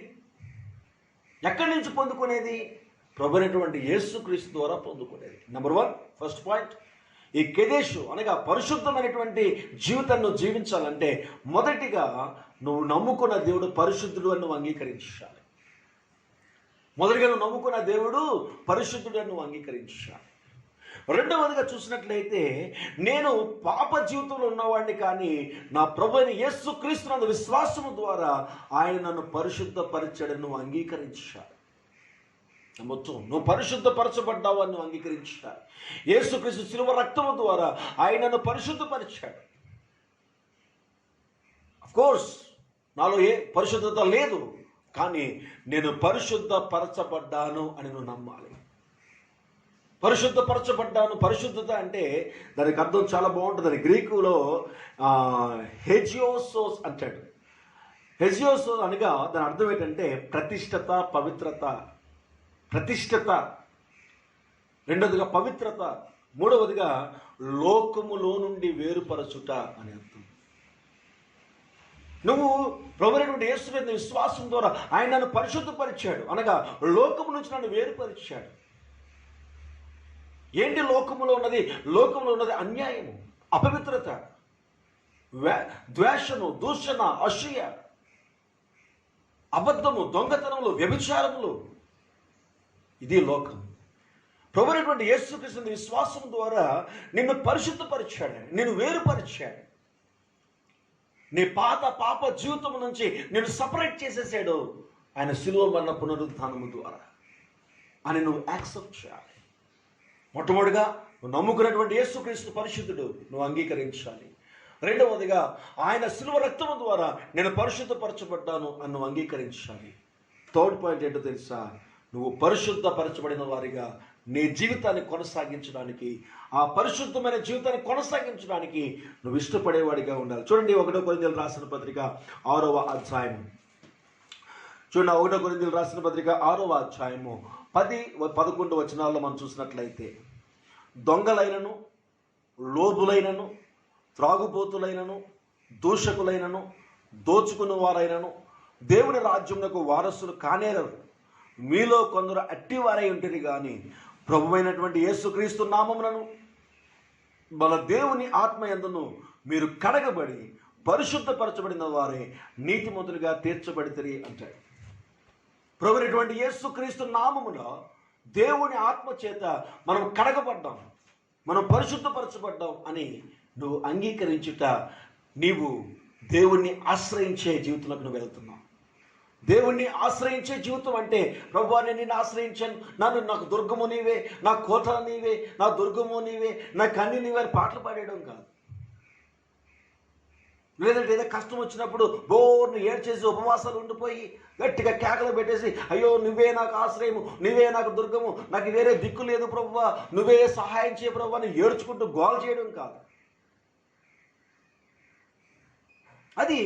ఎక్కడి నుంచి పొందుకునేది? ప్రభువైనటువంటి యేసుక్రీస్తు ద్వారా పొందుకునేది. నెంబర్ 1 ఫస్ట్ పాయింట్, ఈ కెదేషు అనగా పరిశుద్ధమైనటువంటి జీవితాన్ని జీవించాలంటే మొదటిగా నువ్వు నమ్ముకున్న దేవుడు పరిశుద్ధుడు అని నువ్వు అంగీకరించాలి. మొదటిగా నువ్వు నమ్ముకున్న దేవుడు పరిశుద్ధుడు అని నువ్వు అంగీకరించాలి. రెండవదిగా చూసినట్లయితే నేను పాప జీవితంలో ఉన్నవాడిని, కానీ నా ప్రభు అయిన యేసుక్రీస్తు నందు విశ్వాసము ద్వారా ఆయన నన్ను పరిశుద్ధపరిచాడని నువ్వు అంగీకరించాలి. మొత్తం నువ్వు పరిశుద్ధపరచబడ్డావు అని నువ్వు అంగీకరించాలి. యేసుక్రీస్తు శిలువ రక్తము ద్వారా ఆయన నన్ను పరిశుద్ధపరిచాడు. అఫ్కోర్స్ నాలో ఏ పరిశుద్ధత లేదు, కానీ నేను పరిశుద్ధపరచబడ్డాను అని నువ్వు నమ్మాలి. పరిశుద్ధపరచబడ్డాను. పరిశుద్ధత అంటే దానికి అర్థం చాలా బాగుంటుంది. అది గ్రీకులో హెజియోసోస్ అంటాడు. హెజియోసోస్ అనగా దాని అర్థం ఏంటంటే ప్రతిష్టత, పవిత్రత. ప్రతిష్టత, రెండవదిగా పవిత్రత, మూడవదిగా లోకములో నుండి వేరుపరచుట అని అర్థం. నువ్వు ప్రభువైనటువంటి యేసు మీద విశ్వాసం ద్వారా ఆయన నన్ను పరిశుద్ధపరిచాడు, అనగా లోకము నుంచి నన్ను వేరుపరిచాడు. ఏంటి లోకములో ఉన్నది? లోకములో ఉన్నది అన్యాయము, అపవిత్రత, ద్వేషము, దూషణ, అసూయ, అబద్ధము, దొంగతనములు, వ్యభిచారములు. ఇది లోకం. ప్రభువైనటువంటి యేసుక్రీస్తు విశ్వాసం ద్వారా నిన్ను పరిశుద్ధపరిచాడు, నిన్ను వేరుపరిచాడు. నీ పాప జీవితం నుంచి నేను సపరేట్ చేసేసాడు ఆయన శిలువ మరణ పునరుద్ధానము ద్వారా అని నువ్వు యాక్సెప్ట్ చేయాలి. మొట్టమొదటిగా నువ్వు నమ్ముకున్నటువంటి యేసుక్రీస్తు పరిశుద్ధుడు నువ్వు అంగీకరించాలి. రెండవదిగా ఆయన శిలువ రక్తము ద్వారా నేను పరిశుద్ధపరచబడ్డాను అని నువ్వు అంగీకరించాలి. థర్డ్ పాయింట్ ఏంటో తెలుసా? నువ్వు పరిశుద్ధపరచబడిన వారిగా నీ జీవితాన్ని కొనసాగించడానికి, ఆ పరిశుద్ధమైన జీవితాన్ని కొనసాగించడానికి నువ్వు ఇష్టపడేవాడిగా ఉండాలి. చూడండి 1 కొరింథీయులకు రాసిన పత్రిక 6వ అధ్యాయము. చూడండి 1 కొరింథీయులకు రాసిన పత్రిక 6వ అధ్యాయము 10-11 వచనాల్లో మనం చూసినట్లయితే, దొంగలైనను, లోబులైనను, త్రాగుబోతులైనను, దూషకులైనను, దోచుకున్న వారైనను దేవుని రాజ్యమునకు వారసులు కానేరరు. మీలో కొందరు అట్టివారై ఉంటుంది కానీ ప్రభువైనటువంటి యేసుక్రీస్తు నామమునను మన దేవుని ఆత్మయందును మీరు కడగబడి పరిశుద్ధపరచబడిన వారే నీతిమంతులుగా తీర్చబడితిరి అంటాడు. ప్రభువైనటువంటి యేసుక్రీస్తు నామమున దేవుని ఆత్మ చేత మనం కడగబడ్డాం, మనం పరిశుద్ధపరచబడ్డాం అని నువ్వు అంగీకరించుట, నీవు దేవుణ్ణి ఆశ్రయించే జీవితంలోకి నువ్వు వెళ్తున్నావు. దేవుణ్ణి ఆశ్రయించే జీవితం అంటే, ప్రభువా నేను నిన్ను ఆశ్రయించాను, నాకు దుర్గము నీవే, నా కోట నీవే, నా దుర్గము నీవే, నాకు అన్ని నీవే అని పాటలు పాడేయడం కాదు. లేదంటే ఏదో కష్టం వచ్చినప్పుడు బోర్ను ఏడ్చేసి ఉపవాసాలు ఉండిపోయి గట్టిగా కేకలు పెట్టేసి, అయ్యో నువ్వే నాకు ఆశ్రయము, నువ్వే నాకు దుర్గము, నాకు వేరే దిక్కు లేదు ప్రభువా, నువ్వే సహాయం చేయ ప్రభువా అని ఏడ్చుకుంటూ గోల చేయడం కాదు. అది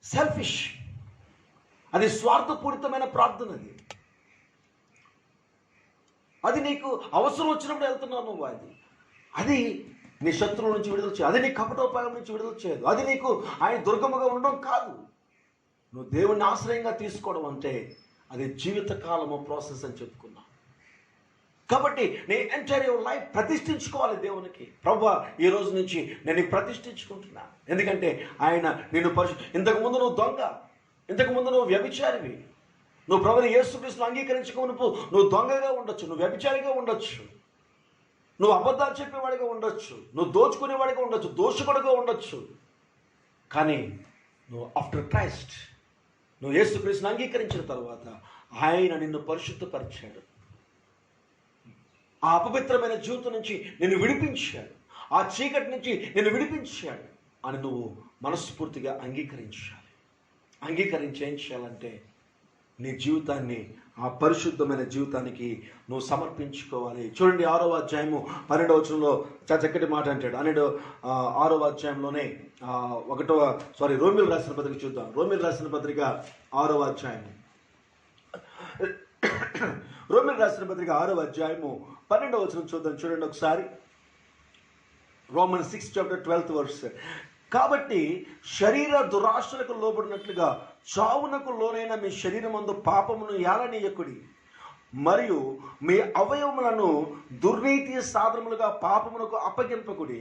సెల్ఫిష్, అది స్వార్థపూరితమైన ప్రార్థన. అది నీకు అవసరం వచ్చినప్పుడు వెళ్తున్నావు నువ్వు. అది నీ శత్రువుల నుంచి విడుదల చేయదు, అది నీ కపటోపాయం నుంచి విడుదల చేయదు, అది నీకు ఆయన దుర్గముగా ఉండడం కాదు. నువ్వు దేవుణ్ణి ఆశ్రయంగా తీసుకోవడం అంటే అది జీవితకాలము ప్రాసెస్ అని చెప్పుకున్నా. కాబట్టి నీ ఎంటైర్ యువర్ లైఫ్ ప్రతిష్ఠించుకోవాలి దేవునికి. ప్రభువా ఈ రోజు నుంచి నేను ప్రతిష్ఠించుకుంటున్నా, ఎందుకంటే ఆయన నిన్ను ఇంతకుముందు నువ్వు దొంగ, ఇంతకుముందు నువ్వు వ్యభిచారివి, నువ్వు ప్రభువుని యేసుక్రీస్తును అంగీకరించకమునుపు నువ్వు దొంగగా ఉండొచ్చు, నువ్వు వ్యభిచారిగా ఉండొచ్చు, నువ్వు అబద్ధాలు చెప్పేవాడిగా ఉండొచ్చు, నువ్వు దోచుకునేవాడిగా ఉండొచ్చు, దోషకుడిగా ఉండొచ్చు. కానీ నువ్వు ఆఫ్టర్ క్రైస్ట్, నువ్వు యేసుక్రీస్తును అంగీకరించిన తర్వాత ఆయన నిన్ను పరిశుద్ధపరిచాడు, ఆ అపవిత్రమైన జీవితం నుంచి నిన్ను విడిపించాడు, ఆ చీకటి నుంచి నిన్ను విడిపించాడు అని నువ్వు మనస్ఫూర్తిగా అంగీకరించాలి. అంగీకరించి ఏం చేయాలంటే నీ జీవితాన్ని ఆ పరిశుద్ధమైన జీవితానికి నువ్వు సమర్పించుకోవాలి. చూడండి 6వ అధ్యాయము 12వ వచనంలో చక్కటి మాట అంటాడు. 6వ అధ్యాయంలోనే రోమిలు రాసిన పత్రిక చూద్దాం. రోమిలు రాసిన పత్రిక 6వ అధ్యాయము, రోమిలు రాసిన పత్రిక 6వ అధ్యాయము 12వ వచనం చూద్దాం. చూడండి ఒకసారి. Romans 6:12. కాబట్టి శరీర దురాశలకు లోబడినట్లుగా చావునకు లోనైన మీ శరీరమందు పాపమును ఏలనీయకుడి, మరియు మీ అవయవములను దుర్నీతి సాధనములుగా పాపమునకు అప్పగింపకుడి.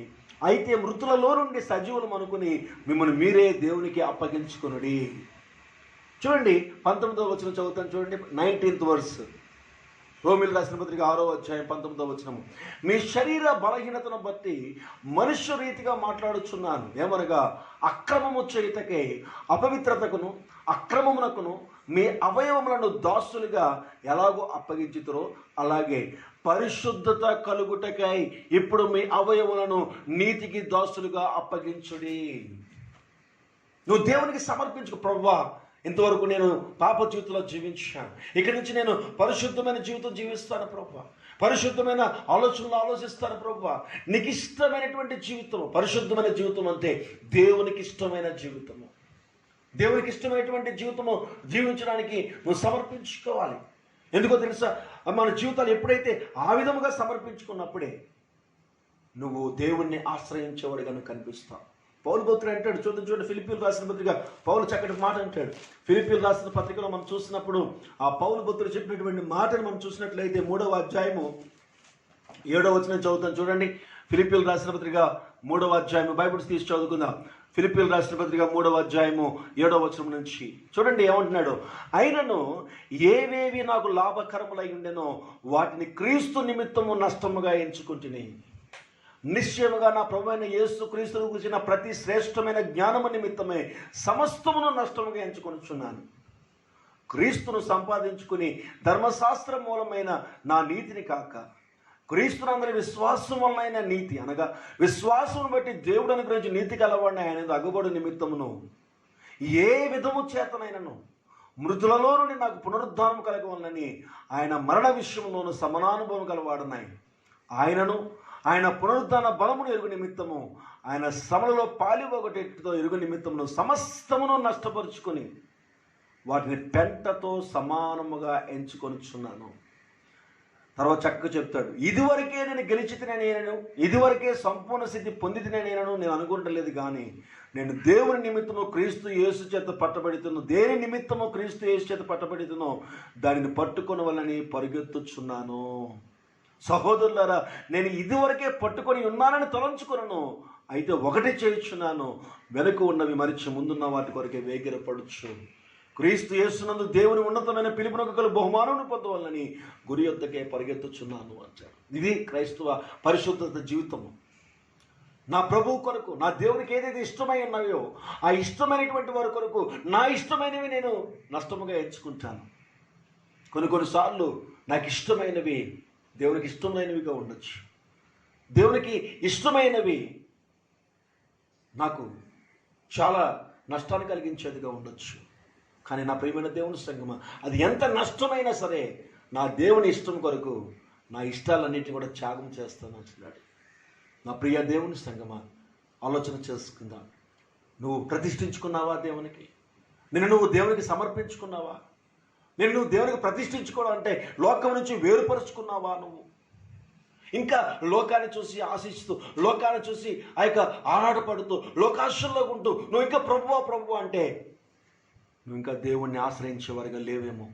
అయితే మృతులలో నుండి సజీవులు అనుకుని మిమ్మల్ని మీరే దేవునికి అప్పగించుకునుడి. చూడండి 19వ వచనం చదువుతాను. చూడండి 19th verse. రోమిలు రాసిన పత్రిక 6వ అధ్యాయం 19వ వచనము. మీ శరీర బలహీనతను బట్టి మనుష్య రీతిగా మాట్లాడుచున్నాను, ఏమనగా అక్రమము చేయుటకై అపవిత్రతకును అక్రమమునకును మీ అవయవములను దాసులుగా ఎలాగో అప్పగించుతారో అలాగే పరిశుద్ధత కలుగుటకై ఇప్పుడు మీ అవయవములను నీతికి దాసులుగా అప్పగించుడి. నువ్వు దేవునికి సమర్పించుకో. ప్రభువా ఇంతవరకు నేను పాప జీవితంలో జీవించాను, ఇక్కడి నుంచి నేను పరిశుద్ధమైన జీవితం జీవిస్తాను ప్రభువా, పరిశుద్ధమైన ఆలోచనలు ఆలోచిస్తాను ప్రభువా. నీకు ఇష్టమైనటువంటి జీవితం, పరిశుద్ధమైన జీవితం అంటే దేవునికి ఇష్టమైన జీవితము. దేవునికి ఇష్టమైనటువంటి జీవితము జీవించడానికి నువ్వు సమర్పించుకోవాలి. ఎందుకో తెలుసా, మన జీవితాలు ఎప్పుడైతే ఆ విధముగా సమర్పించుకున్నప్పుడే నువ్వు దేవుణ్ణి ఆశ్రయించేవాడిగా నువ్వు కనిపిస్తావు. పౌలు భక్తుడు అంటాడు, చూడండి ఫిలిప్పీయులకు రాసిన పత్రిక పౌలు చక్కటి మాట అంటాడు. ఫిలిప్పీయులకు రాసిన పత్రికలో మనం చూసినప్పుడు ఆ పౌలు భక్తుడు చెప్పినటువంటి మాటను మనం చూసినట్లయితే 3వ అధ్యాయము 7వ వచనం చదువుతాం చూడండి. ఫిలిప్పీయులకు రాసిన పత్రిక 3వ అధ్యాయము, బైబిల్స్ తీసి చదువుకుందాం. ఫిలిప్పీయులకు రాసిన పత్రిక 3వ అధ్యాయము 7వ వచనం నుంచి చూడండి ఏమంటున్నాడు. అయినను ఏవేవి నాకు లాభకరములై ఉండెనో వాటిని క్రీస్తు నిమిత్తము నష్టముగా ఎంచుకుంటుని, నిశ్చయముగా నా ప్రభువైన యేసు క్రీస్తును గురించిన ప్రతి శ్రేష్టమైన జ్ఞానము నిమిత్తమే సమస్తమును నష్టముగా ఎంచుకొనుచున్నాను. క్రీస్తును సంపాదించుకుని ధర్మశాస్త్రం మూలమైన నా నీతిని కాక, క్రీస్తునందరి విశ్వాసం వలన నీతి అనగా విశ్వాసం బట్టి దేవుడు అనుగ్రహించి నీతి కలవాడిని ఆయన అగుబడు నిమిత్తమును ఏ విధము చేతనైనను మృతులలో నుండి నాకు పునరుద్ధానం కలగవలనని ఆయన మరణ విషయంలోను సమానానుభవం కలవాడనాయి. ఆయనను ఆయన పునరుద్ధాన బలమును ఎరుగు నిమిత్తము ఆయన శ్రమలలో పాలిపోగొట్టేటితో ఎరుగు నిమిత్తమును సమస్తమును నష్టపరుచుకొని వాటిని పెంటతో సమానముగా ఎంచుకొనిచున్నాను. తర్వాత చక్కగా చెప్తాడు, ఇదివరకే నేను గెలిచితినే నేను, ఇదివరకే సంపూర్ణ సిద్ధి పొందితినే నేను అనుకుంటలేదు, కానీ నేను దేవుని నిమిత్తము క్రీస్తు యేసు చేత పట్టబడుతున్నా, దేని నిమిత్తము క్రీస్తు యేసు చేత పట్టబడుతున్నో దానిని పట్టుకొని వలని పరిగెత్తుచున్నాను. సహోదరులారా, నేను ఇదివరకే పట్టుకొని ఉన్నానని తలంచుకున్నాను, అయితే ఒకటి చేయుచున్నాను, వెనుక ఉన్నవి మరిచి ముందున్న వాటి కొరకే వేగిరపడుచు క్రీస్తు యేసునందు దేవుని ఉన్నతమైన పిలుపునకు గల బహుమానం పొందవాలని గురి యొద్దకే పరిగెత్తుచున్నాను అంటాడు. ఇది క్రైస్తవ పరిశుద్ధత జీవితము. నా ప్రభువు కొరకు, నా దేవునికి ఏదైతే ఇష్టమై ఉన్నాయో ఆ ఇష్టమైనటువంటి వారి కొరకు నా ఇష్టమైనవి నేను నష్టముగా ఎంచుకుంటాను. కొన్నిసార్లు నాకు ఇష్టమైనవి దేవునికి ఇష్టమైనవిగా ఉండొచ్చు, దేవునికి ఇష్టమైనవి నాకు చాలా నష్టాన్ని కలిగించేదిగా ఉండొచ్చు. కానీ నా ప్రియమైన దేవుని సంగమా, అది ఎంత నష్టమైనా సరే నా దేవుని ఇష్టం కొరకు నా ఇష్టాలన్నింటినీ కూడా త్యాగం చేస్తాను అంటున్నాడు. నా ప్రియ దేవుని సంగమా, ఆలోచన చేసుకుందాం. నువ్వు ప్రతిష్ఠించుకున్నావా దేవునికి? నువ్వు దేవునికి సమర్పించుకున్నావా? నువ్వు దేవునికి ప్రతిష్ఠించుకోవడం అంటే లోకం నుంచి వేరుపరుచుకున్నావా? నువ్వు ఇంకా లోకాన్ని చూసి ఆశిస్తూ, లోకాన్ని చూసి ఆ యొక్క ఆరాటపడుతూ, లోకాశల్లో ఉంటూ నువ్వు ఇంకా ప్రభువా అంటే నువ్వు ఇంకా దేవుణ్ణి ఆశ్రయించేవాడిగా లేవేమో.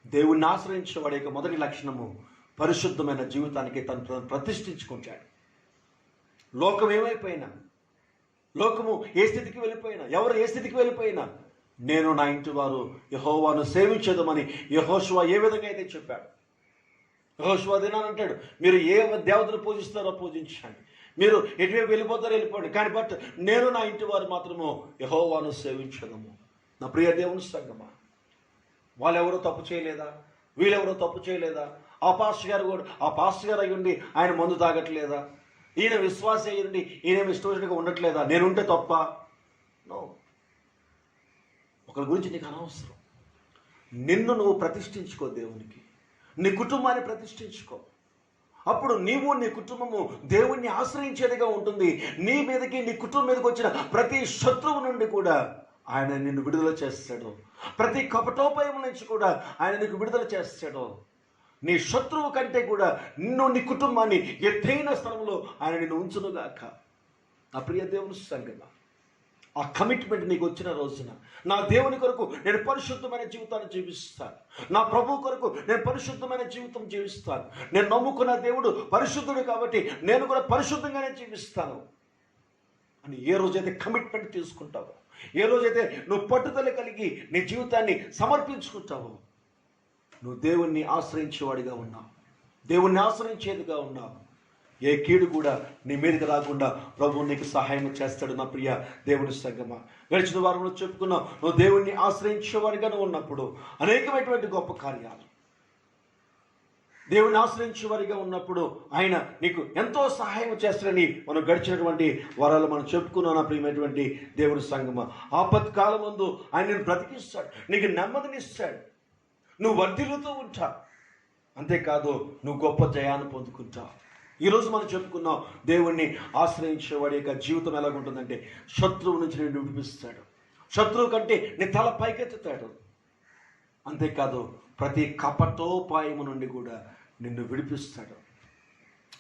దేవుణ్ణి ఆశ్రయించేవాడి యొక్క మొదటి లక్షణము పరిశుద్ధమైన జీవితానికి తను ప్రతిష్ఠించుకుంటాడు. లోకం ఏమైపోయినా, లోకము ఏ స్థితికి వెళ్ళిపోయినా, ఎవరు ఏ స్థితికి వెళ్ళిపోయినా నేను నా ఇంటి వారు యెహోవాను సేవించేదమని యెహోషువ ఏ విధంగా అయితే చెప్పాడు. యెహోషువ దినానంటాడు, మీరు ఏ దేవతను పూజిస్తారో పూజించండి, మీరు ఎటువైపు వెళ్ళిపోతారో వెళ్ళిపోండి, కానీ నేను నా ఇంటి వారు మాత్రము యెహోవాను సేవించదము. నా ప్రియ దేవుని సంగమా, వాళ్ళెవరో తప్పు చేయలేదా? వీళ్ళెవరో తప్పు చేయలేదా? ఆ పాస్టర్ గారు అయ్యుండి ఆయన మందు తాగట్లేదా? ఈయన విశ్వాస అయ్యండి ఈయన ఇష్టంగా ఉండట్లేదా? నేనుంటే తప్ప? నో. ఒకరి గురించి నీకు అనవసరం. నిన్ను నువ్వు ప్రతిష్ఠించుకో దేవునికి, నీ కుటుంబాన్ని ప్రతిష్ఠించుకో. అప్పుడు నీవు నీ కుటుంబము దేవుణ్ణి ఆశ్రయించేదిగా ఉంటుంది. నీ మీదకి, నీ కుటుంబం మీదకి వచ్చిన ప్రతి శత్రువు నుండి కూడా ఆయన నిన్ను విడుదల చేస్తాడు. ప్రతి కపటోపాయం నుంచి కూడా ఆయన నీకు విడుదల చేస్తాడు. నీ శత్రువు కంటే కూడా నిన్ను, నీ కుటుంబాన్ని ఎత్తైన స్థలంలో ఆయన నిన్ను ఉంచునుగాక. నా ప్రియ దేవుని సంగమా, ఆ కమిట్మెంట్ నీకు వచ్చిన రోజున నా దేవుని కొరకు నేను పరిశుద్ధమైన జీవితాన్ని జీవిస్తాను, నా ప్రభు కొరకు నేను పరిశుద్ధమైన జీవితం జీవిస్తాను, నేను నమ్ముకున్న దేవుడు పరిశుద్ధుడు కాబట్టి నేను కూడా పరిశుద్ధంగానే జీవిస్తాను అని ఏ రోజైతే కమిట్మెంట్ తీసుకుంటావో, ఏ రోజైతే నువ్వు పట్టుదల కలిగి నీ జీవితాన్ని సమర్పించుకుంటావో, నువ్వు దేవుణ్ణి ఆశ్రయించేవాడిగా ఉన్నావు, దేవుణ్ణి ఆశ్రయించేదిగా ఉన్నావు. ఏ కీడు కూడా నీ మీదకి రాకుండా ప్రభువు నీకు సహాయం చేస్తాడు. నా ప్రియ దేవుని సంగమా, గడిచిన వారంలో చెప్పుకున్నావు, నువ్వు దేవుణ్ణి ఆశ్రయించేవాడిగా నువ్వు ఉన్నప్పుడు అనేకమైనటువంటి గొప్ప కార్యాలు, దేవుణ్ణి ఆశ్రయించేవారిగా ఉన్నప్పుడు ఆయన నీకు ఎంతో సహాయం చేస్తాడని మనం గడిచినటువంటి వారాలు మనం చెప్పుకున్నాం. నా ప్రియమైనటువంటి దేవుని సంగమా, ఆపత్కాలం ముందు ఆయన నేను బ్రతికిస్తాడు, నీకు నెమ్మదినిస్తాడు, నువ్వు వర్ధిల్లుతూ ఉంటావు. అంతేకాదు నువ్వు గొప్ప జయాన్ని పొందుకుంటావు. ఈరోజు మనం చెప్పుకున్నాం, దేవుణ్ణి ఆశ్రయించేవాడి యొక్క జీవితం ఎలాగుంటుందంటే శత్రువు నుంచి నేను విడిపిస్తాడు, శత్రువు కంటే నీ తల పైకెత్తుతాడు. అంతేకాదు ప్రతి కపటోపాయము నుండి కూడా నిన్ను విడిపిస్తాడు.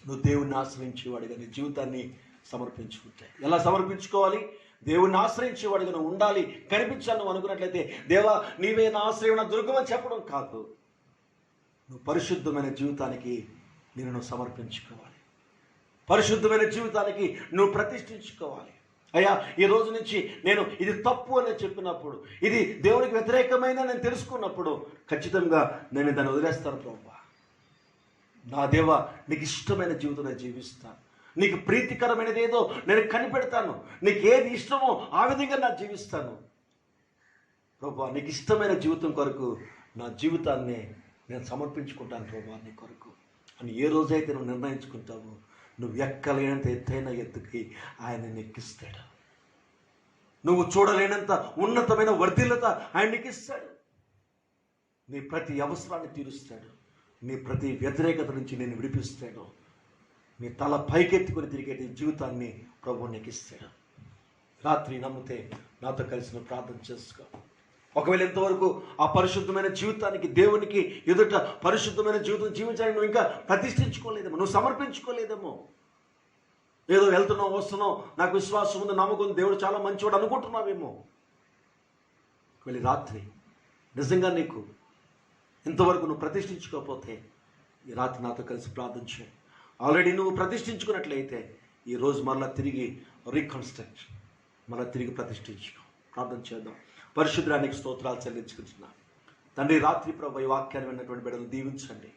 నువ్వు దేవుణ్ణి ఆశ్రయించేవాడిగా నీ జీవితాన్ని సమర్పించుకుంటే. ఎలా సమర్పించుకోవాలి? దేవుణ్ణి ఆశ్రయించేవాడిగా నువ్వు ఉండాలి, కనిపించాలి నువ్వు అనుకున్నట్లయితే, దేవా నీవే నా ఆశ్రయం, నా దుర్గమని చెప్పడం కాదు, నువ్వు పరిశుద్ధమైన జీవితానికి నువ్వు సమర్పించుకోవాలి. పరిశుద్ధమైన జీవితానికి నువ్వు ప్రతిష్ఠించుకోవాలి. అయ్యా ఈ రోజు నుంచి నేను ఇది తప్పు అని చెప్పినప్పుడు, ఇది దేవునికి వ్యతిరేకమైన నేను తెలుసుకున్నప్పుడు ఖచ్చితంగా నేను దాన్ని వదిలేస్తాను ప్రభువా. నా దేవా నీకు ఇష్టమైన జీవితం నేను జీవిస్తాను, నీకు ప్రీతికరమైనది ఏదో నేను కనిపెడతాను, నీకు ఏది ఇష్టమో ఆ విధంగా నా జీవిస్తాను ప్రభువా. నీకు ఇష్టమైన జీవితం కొరకు నా జీవితాన్ని నేను సమర్పించుకుంటాను ప్రభువా నీ కొరకు అని ఏ రోజైతే నువ్వు నిర్ణయించుకుంటావో, నువ్వు ఎక్కలేనంత ఎత్తైన ఎత్తుకి ఆయన నెక్కిస్తాడు. నువ్వు చూడలేనంత ఉన్నతమైన వర్ధిల్లత ఆయన నెక్కిస్తాడు. నీ ప్రతి అవసరాన్ని తీరుస్తాడు, నీ ప్రతి వ్యతిరేకత నుంచి నేను విడిపిస్తాడు, నీ తల పైకెత్తుకొని తిరిగే జీవితాన్ని ప్రభువు నెక్కిస్తాడు. రాత్రి నమ్మితే నాతో కలిసి నువ్వు ప్రార్థన చేసుకో. ఒకవేళ ఇంతవరకు ఆ పరిశుద్ధమైన జీవితానికి, దేవునికి ఎదుట పరిశుద్ధమైన జీవితం జీవించడానికి నువ్వు ఇంకా ప్రతిష్ఠించుకోలేదేమో, నువ్వు సమర్పించుకోలేదేమో. ఏదో వెళ్తున్నావు వస్తున్నావు, నాకు విశ్వాసం ఉంది, నమ్మకం, దేవుడు చాలా మంచివాడు అనుకుంటున్నావేమో. ఒకవేళ రాత్రి నిజంగా నీకు ఇంతవరకు నువ్వు ప్రతిష్ఠించుకోకపోతే ఈ రాత్రి నాతో కలిసి ప్రార్థన చేయి. ఆల్రెడీ నువ్వు ప్రతిష్ఠించుకున్నట్లయితే ఈరోజు మరలా తిరిగి రీకన్స్ట్రక్ట్, మరలా తిరిగి ప్రతిష్ఠించుకో. ప్రార్థన చేద్దాం. పరిశుద్ధానికి స్తోత్రాలు చెల్లించుకుంటున్నాను తండ్రి. రాత్రి ప్రభు ఈ వాక్యాన్ని విన్నటువంటి బిడ్డలు దీవించండి.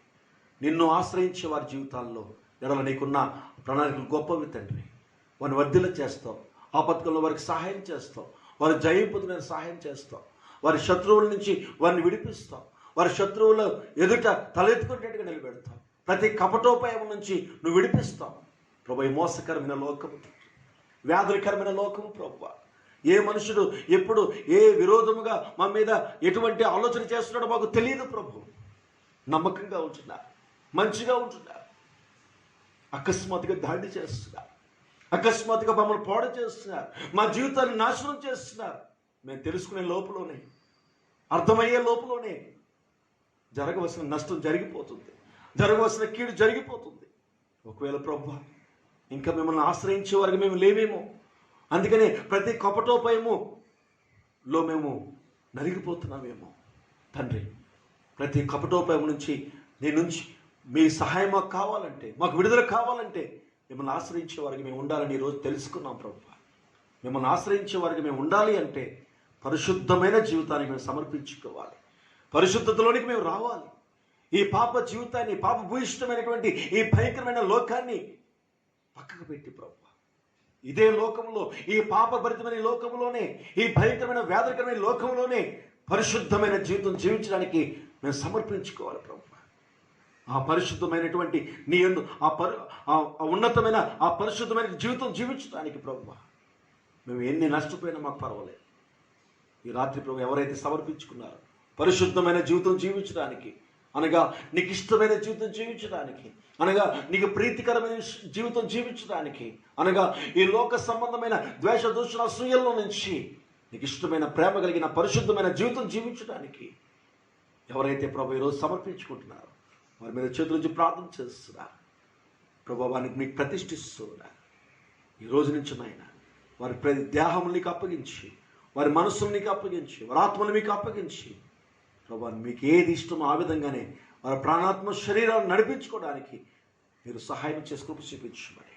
నిన్ను ఆశ్రయించే వారి జీవితాల్లో ఎడల నీకున్న ప్రణాళికలు గొప్పవి తండ్రి. వారిని వర్ధిల్ల చేస్తావు, ఆపత్తుల్లో వారికి సహాయం చేస్తావు, వారి జయం పొందిన సహాయం చేస్తావు, వారి శత్రువుల నుంచి వారిని విడిపిస్తావు, వారి శత్రువుల ఎదుట తలెత్తుకునేట్టుగా నిలబెడతావు, ప్రతి కపటోపాయం నుంచి నువ్వు విడిపిస్తావు ప్రభు. ఈ మోసకరమైన లోకము, వ్యాధులకరమైన లోకము ప్రభు, ఏ మనుషుడు ఎప్పుడు ఏ విరోధముగా మా మీద ఎటువంటి ఆలోచన చేస్తున్నాడో మాకు తెలియదు ప్రభు. నమ్మకంగా ఉంటున్నారు, మంచిగా ఉంటున్నారు, అకస్మాత్తుగా దాడి చేస్తున్నారు, అకస్మాత్తుగా మమ్మల్ని పాడు చేస్తున్నారు, మా జీవితాన్ని నాశనం చేస్తున్నారు. మేము తెలుసుకునే లోపలనే, అర్థమయ్యే లోపలనే జరగవలసిన నష్టం జరిగిపోతుంది, జరగవలసిన కీడు జరిగిపోతుంది. ఒకవేళ ప్రభు ఇంకా మిమ్మల్ని ఆశ్రయించే వారికి మేము లేవేమో, అందుకనే ప్రతి కపటోపాయములో మేము నలిగిపోతున్నామేమో తండ్రి. ప్రతి కపటోపాయం నుంచి నీ నుంచి మీ సహాయం మాకు కావాలంటే, మాకు విడుదల కావాలంటే మిమ్మల్ని ఆశ్రయించే వారికి మేము ఉండాలని ఈరోజు తెలుసుకున్నాం ప్రభు. మిమ్మల్ని ఆశ్రయించే వారికి మేము ఉండాలి అంటే పరిశుద్ధమైన జీవితానికి మేము సమర్పించుకోవాలి, పరిశుద్ధతలోనికి మేము రావాలి. ఈ పాప జీవితాన్ని, పాప భూయిష్టమైనటువంటి ఈ భయంకరమైన లోకాన్ని పక్కకు పెట్టి ప్రభు, ఇదే లోకంలో, ఈ పాపభరితమైన లోకంలోనే, ఈ భయంకరమైన వ్యాధకరమైన లోకంలోనే పరిశుద్ధమైన జీవితం జీవించడానికి మేము సమర్పించుకోవాలి ప్రభు. ఆ పరిశుద్ధమైనటువంటి నీ యందు ఆ ఉన్నతమైన ఆ పరిశుద్ధమైన జీవితం జీవించడానికి ప్రభు మేము ఎన్ని నష్టపోయినా మాకు పర్వాలేదు. ఈ రాత్రి ప్రభు ఎవరైతే సమర్పించుకున్నారో పరిశుద్ధమైన జీవితం జీవించడానికి, అనగా నీకు ఇష్టమైన జీవితం జీవించడానికి, అనగా నీకు ప్రీతికరమైన జీవితం జీవించడానికి, అనగా ఈ లోక సంబంధమైన ద్వేష దూషణ అసూయల్లో నుంచి నీకు ఇష్టమైన ప్రేమ కలిగిన పరిశుద్ధమైన జీవితం జీవించడానికి ఎవరైతే ప్రభు ఈరోజు సమర్పించుకుంటున్నారో వారి మీద చేతుల నుంచి ప్రార్థన చేస్తున్నారు ప్రభు. వారికి మీకు ప్రతిష్ఠిస్తున్నారు ఈ రోజు నుంచి నాయన. వారి దేహం నీకు అప్పగించి, వారి మనస్సును నీకు అప్పగించి, వారి ఆత్మను మీకు అప్పగించి ప్రభు మీకు ఏది ఇష్టమో ఆ విధంగానే వారి ప్రాణాత్మ శరీరాన్ని నడిపించుకోవడానికి మీరు సహాయం చేసి కృప చూపించమని.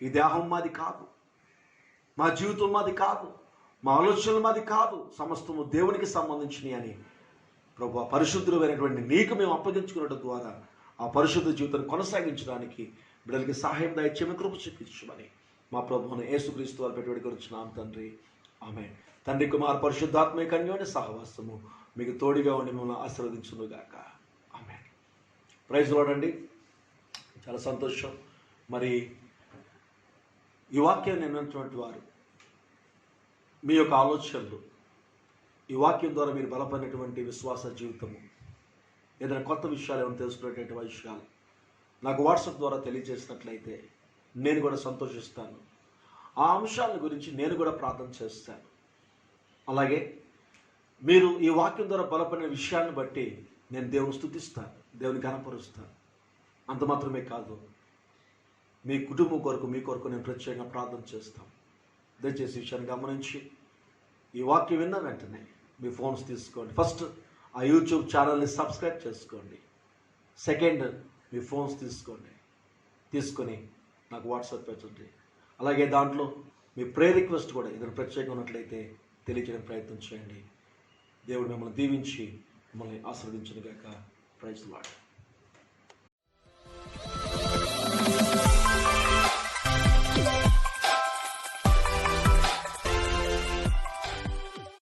ఈ దేహం మాది కాదు, మా జీవితం మాది కాదు, మా ఆలోచనలు మాది కాదు, సమస్తము దేవునికి సంబంధించినవి అని ప్రభు పరిశుద్ధులైనటువంటి నీకు మేము అప్పగించుకున్నట్టు ద్వారా ఆ పరిశుద్ధ జీవితాన్ని కొనసాగించడానికి బిడ్డలకి సహాయం దయచేయమని కృప చూపించమని మా ప్రభువును యేసుక్రీస్తు వారి పెట్టుబడి గురించినాం తండ్రి. ఆమేన్. తండ్రి కుమార్ పరిశుద్ధాత్మ కన్యోని సహవాసము మీకు తోడుగా ఉండి మిమ్మల్ని ఆశీర్వదించునుగాక. ఆమేన్. ప్రైజ్ లార్డ్ అండి. చాలా సంతోషం. మరి ఈ వాక్యాన్ని విన్నటువంటి వారు మీ యొక్క ఆలోచనలు, ఈ వాక్యం ద్వారా మీరు బలపడినటువంటి విశ్వాస జీవితము, ఏదైనా కొత్త విషయాలు ఏమైనా తెలుసుకునేటువంటి విషయాలు నాకు వాట్సాప్ ద్వారా తెలియజేసినట్లయితే నేను కూడా సంతోషిస్తాను. ఆ అంశాల గురించి నేను కూడా ప్రార్థన చేస్తాను. అలాగే మీరు ఈ వాక్యం ద్వారా బలపడిన విషయాన్ని బట్టి నేను దేవుని స్తుతిస్తాను, దేవుని ఘనపరుస్తాను. అంత మాత్రమే కాదు, మీ కుటుంబం కొరకు, మీ కొరకు నేను ప్రత్యేకంగా ప్రార్థన చేస్తాం. దయచేసి ఈ విషయాన్ని గమనించి ఈ వాక్యం విన్న వెంటనే మీ ఫోన్స్ తీసుకోండి. ఫస్ట్ ఆ యూట్యూబ్ ఛానల్ని సబ్స్క్రైబ్ చేసుకోండి. సెకండ్, మీ ఫోన్స్ తీసుకొని నాకు వాట్సాప్ పెట్టండి. అలాగే దాంట్లో మీ ప్రేయర్ రిక్వెస్ట్ కూడా ఏదైనా ప్రత్యేకంగా ఉన్నట్లయితే తెలియజేయడానికి ప్రయత్నం చేయండి. దేవుడు మిమ్మల్ని దీవించి మిమ్మల్ని ఆశీర్వదించును గాక. Praise the lord.